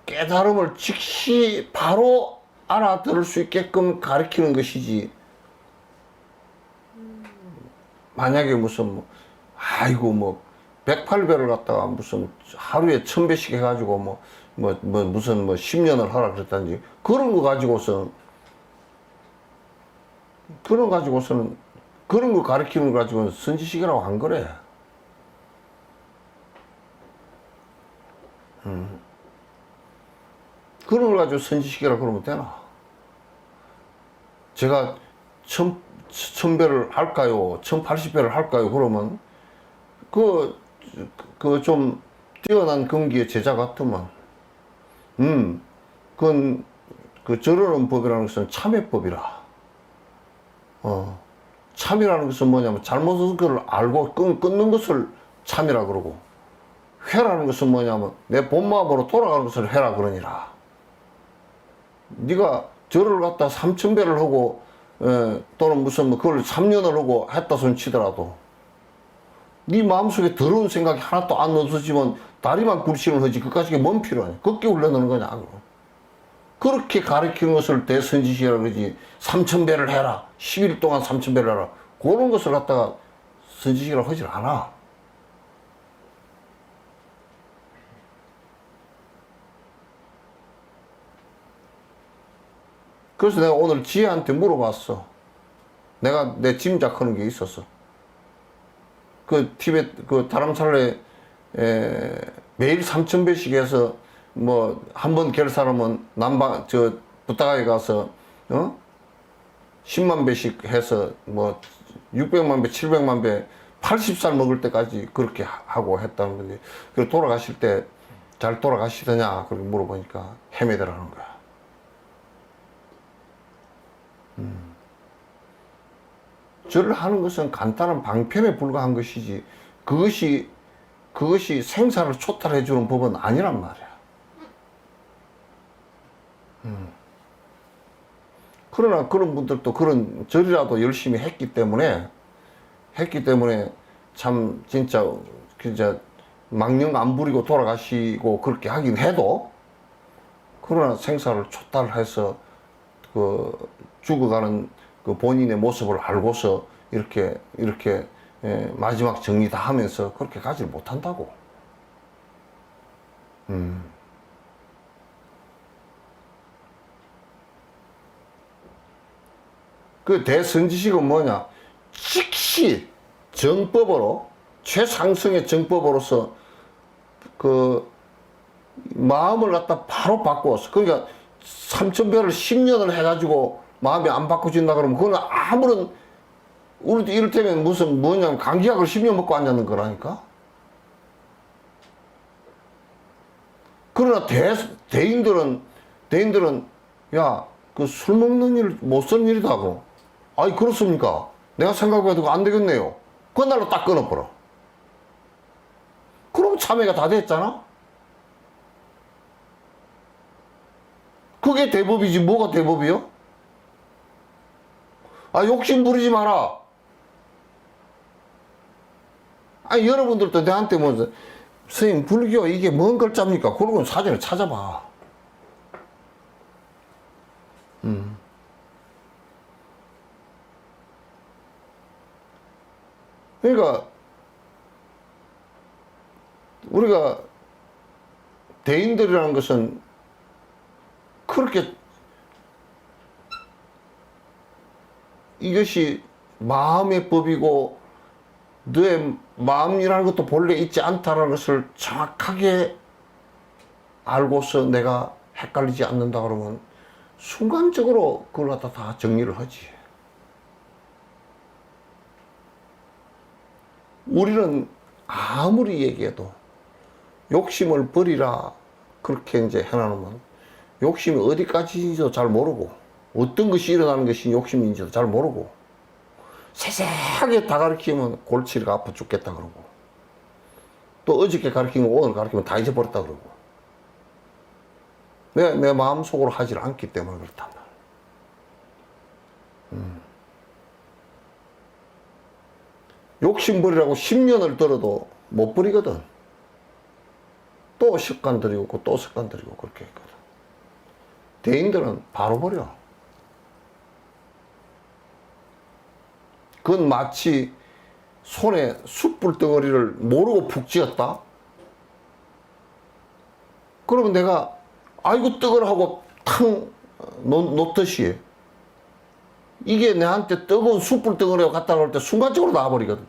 깨달음을 즉시 바로 알아들을 수 있게끔 가르치는 것이지. 만약에 무슨 뭐 아이고 뭐 108배를 갖다가 무슨 하루에 1000배씩 해가지고 무슨 10년을 하라 그랬다든지 그런 거 가지고서는 그런 거 가르치는 거 가지고는 선지식이라고 안 그래. 그런 걸 가지고 선지식이라고 그러면 되나? 제가 1000배를 할까요? 1080배를 할까요? 그러면 그 좀 뛰어난 근기의 제자 같으면 그건 그 저러는 법이라는 것은 참회법이라. 참이라는 것은 뭐냐면 잘못한 것을 알고 끊는 것을 참이라 그러고, 회라는 것은 뭐냐면 내 본마음으로 돌아가는 것을 회라 그러니라. 네가 절을 갖다 3000배를 하고 또는 무슨 그걸 3년을 하고 했다 손 치더라도 네 마음속에 더러운 생각이 하나도 안 없어지면 다리만 굴신을 하지 그까짓 게 뭔 필요하냐. 걷게 훈련하는 거냐. 그렇게 가르치는 것을 대선지식이라 그러지. 3000배를 해라. 10일 동안 3000배를 해라. 그런 것을 갖다가 선지식이라고 하질 않아. 그래서 내가 오늘 지혜한테 물어봤어. 내가 내 짐작하는 게 있었어. 그 티베트 그 다람살레 매일 3000배씩 해서 뭐 한 번 결사하면 남방 부탁하게 가서 10만 배씩 해서 뭐 600만 배, 700만 배 80살 먹을 때까지 그렇게 하고 했다는 건데, 그 돌아가실 때 잘 돌아가시더냐 그렇게 물어보니까 헤매더라는 거야. 절을 하는 것은 간단한 방편에 불과한 것이지 그것이 생사를 초탈해 주는 법은 아니란 말이야. 그러나 그런 분들도 그런 절이라도 열심히 했기 때문에 참 진짜 망령 안 부리고 돌아가시고 그렇게 하긴 해도, 그러나 생사를 초탈해서 그 죽어가는 그 본인의 모습을 알고서 이렇게 마지막 정리 다 하면서 그렇게 가지를 못한다고. 그 대선지식은 뭐냐? 즉시 정법으로, 최상승의 정법으로서 그 마음을 갖다 바로 바꾸었어. 그러니까 삼천배를 10년을 해가지고 마음이 안 바꿔진다 그러면 그건 아무런, 우리도 이를테면 무슨 뭐냐면 감기약을 10년 먹고 앉았는 거라니까. 그러나 대인들은 야, 그 술 먹는 일 못 쓰는 일이다고. 아이, 그렇습니까? 내가 생각해도 안 되겠네요. 그날로 딱 끊어버려. 그럼 참회가 다 됐잖아? 그게 대법이지 뭐가 대법이요? 아, 욕심 부리지 마라. 아니, 여러분들도 내한테 뭐, 선생님, 불교 이게 뭔 글자입니까? 그러고 사전을 찾아봐. 그러니까, 우리가 대인들이라는 것은 그렇게 이것이 마음의 법이고 너의 마음이라는 것도 본래 있지 않다는 것을 정확하게 알고서 내가 헷갈리지 않는다 그러면 순간적으로 그걸 갖다 다 정리를 하지. 우리는 아무리 얘기해도 욕심을 버리라 그렇게 이제 해놔놓으면 욕심이 어디까지인지도 잘 모르고 어떤 것이 일어나는 것이 욕심인지도 잘 모르고 세세하게 다 가르치면 골치가 아파 죽겠다 그러고 또 어저께 가르친 거 오늘 가르치면 다 잊어버렸다 그러고 내 마음속으로 하질 않기 때문에 그렇단 말이야. 욕심 버리라고 10년을 들어도 못 버리거든. 또 습관 들이고 또 습관 들이고 그렇게 했거든. 대인들은 바로 버려. 그건 마치 손에 숯불 덩어리를 모르고 푹 쥐었다? 그러면 내가 아이고 뜨거라 하고 탕 놓듯이 이게 내한테 뜨거운 숯불 덩어리가 갖다 놓을 때 순간적으로 나와버리거든.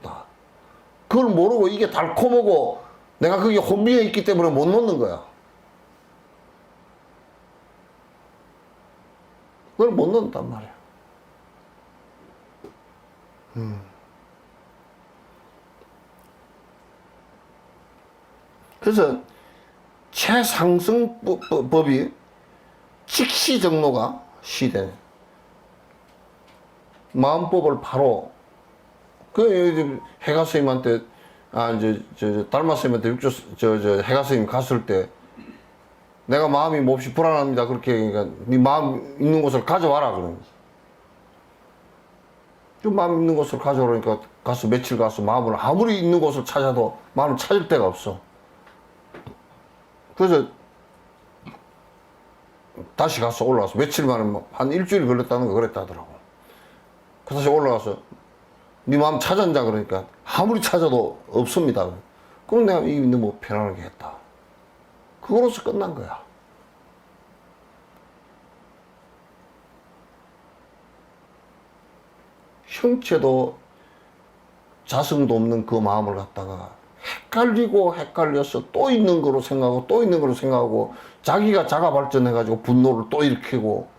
그걸 모르고 이게 달콤하고 내가 그게 혼미해 있기 때문에 못 놓는 거야. 그걸 못 놓는단 말이야. 그래서 최상승법이 즉시 정로가 시대. 마음법을 바로 그 해가 스님한테 달마 스님한테 해가 스님 갔을 때 내가 마음이 몹시 불안합니다. 그렇게 그러니까 네 마음 있는 곳을 가져와라 그러는 거지. 좀 마음 있는 곳을 가져오니까 가서 며칠 가서 마음을 아무리 있는 곳을 찾아도 마음을 찾을 데가 없어. 그래서 다시 가서 올라와서 며칠 만에 한 일주일 걸렸다는 거 그랬다더라고. 그 다시 올라가서 네 마음 찾았냐 그러니까 아무리 찾아도 없습니다. 그럼 내가 이미 너무 편안하게 했다. 그거로서 끝난 거야. 형체도 자성도 없는 그 마음을 갖다가 헷갈리고 헷갈려서 또 있는 거로 생각하고 또 있는 거로 생각하고 자기가 자가 발전해가지고 분노를 또 일으키고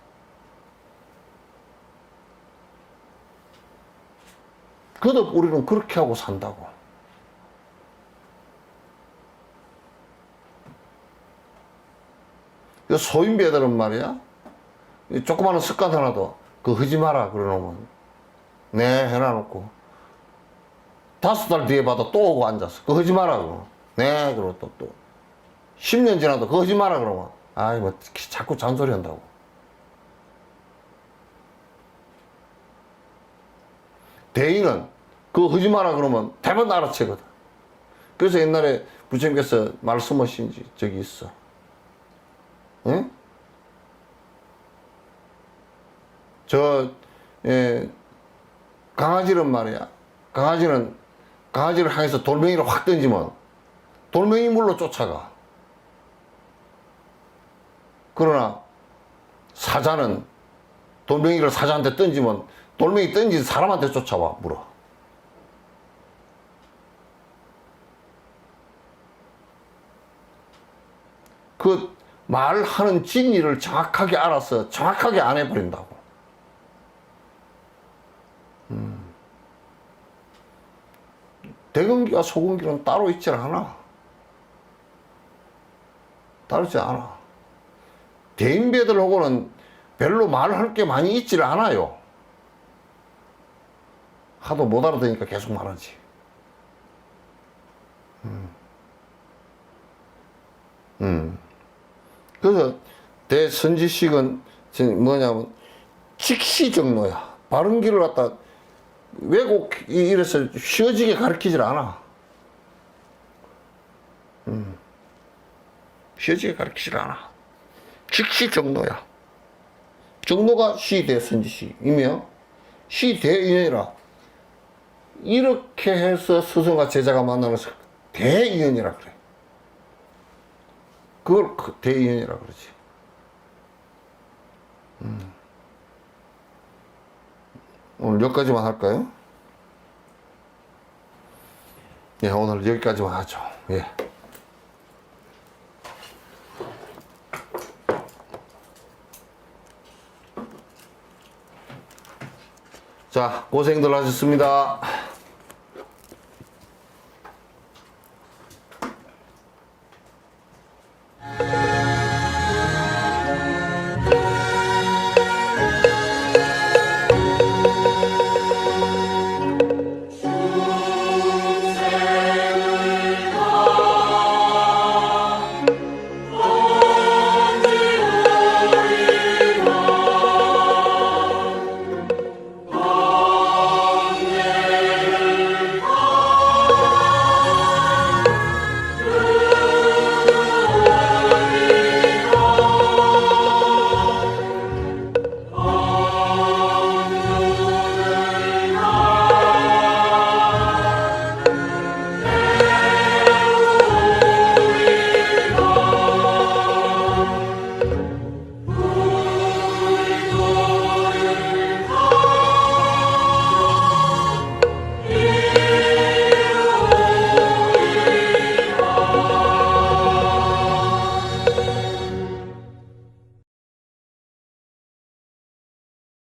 그도 우리는 그렇게 하고 산다고. 소인배들은 말이야 조그마한 습관 하나도 그거 하지 마라 그러놓으면 네 해놔놓고 5달 뒤에 봐도 또 오고 앉았어. 그거 하지 마라 그러면 네 그러고 또 10년 지나도 그거 하지 마라 그러면 아이 뭐 자꾸 잔소리 한다고. 대인은 그거 하지 마라 그러면 대번 알아채거든. 그래서 옛날에 부처님께서 말씀하신 적이 있어. 응? 강아지는 말이야. 강아지를 향해서 돌멩이를 확 던지면 돌멩이 물로 쫓아가. 그러나 사자는 돌멩이를 사자한테 던지면 돌멩이 던진 사람한테 쫓아와 물어. 그 말하는 진리를 정확하게 알아서 정확하게 안 해버린다고. 대근기와 소근기는 따로 있질 않아. 따로 있지 않아. 대인배들하고는 별로 말할 게 많이 있질 않아요. 하도 못 알아듣으니까 계속 말하지. 그래서 대선지식은 뭐냐면 직시정로야. 바른 길을 갖다 왜곡 이래서 쉬워지게 가르치질 않아. 쉬워지게 가르치질 않아. 직시정로야. 정로가 시대선지식이며 시대인연이라. 이렇게 해서 스승과 제자가 만나는 대인연이라 그래. 그걸 대인연이라 그러지. 오늘 여기까지만 할까요? 예, 오늘 여기까지만 하죠. 예. 자, 고생들 하셨습니다.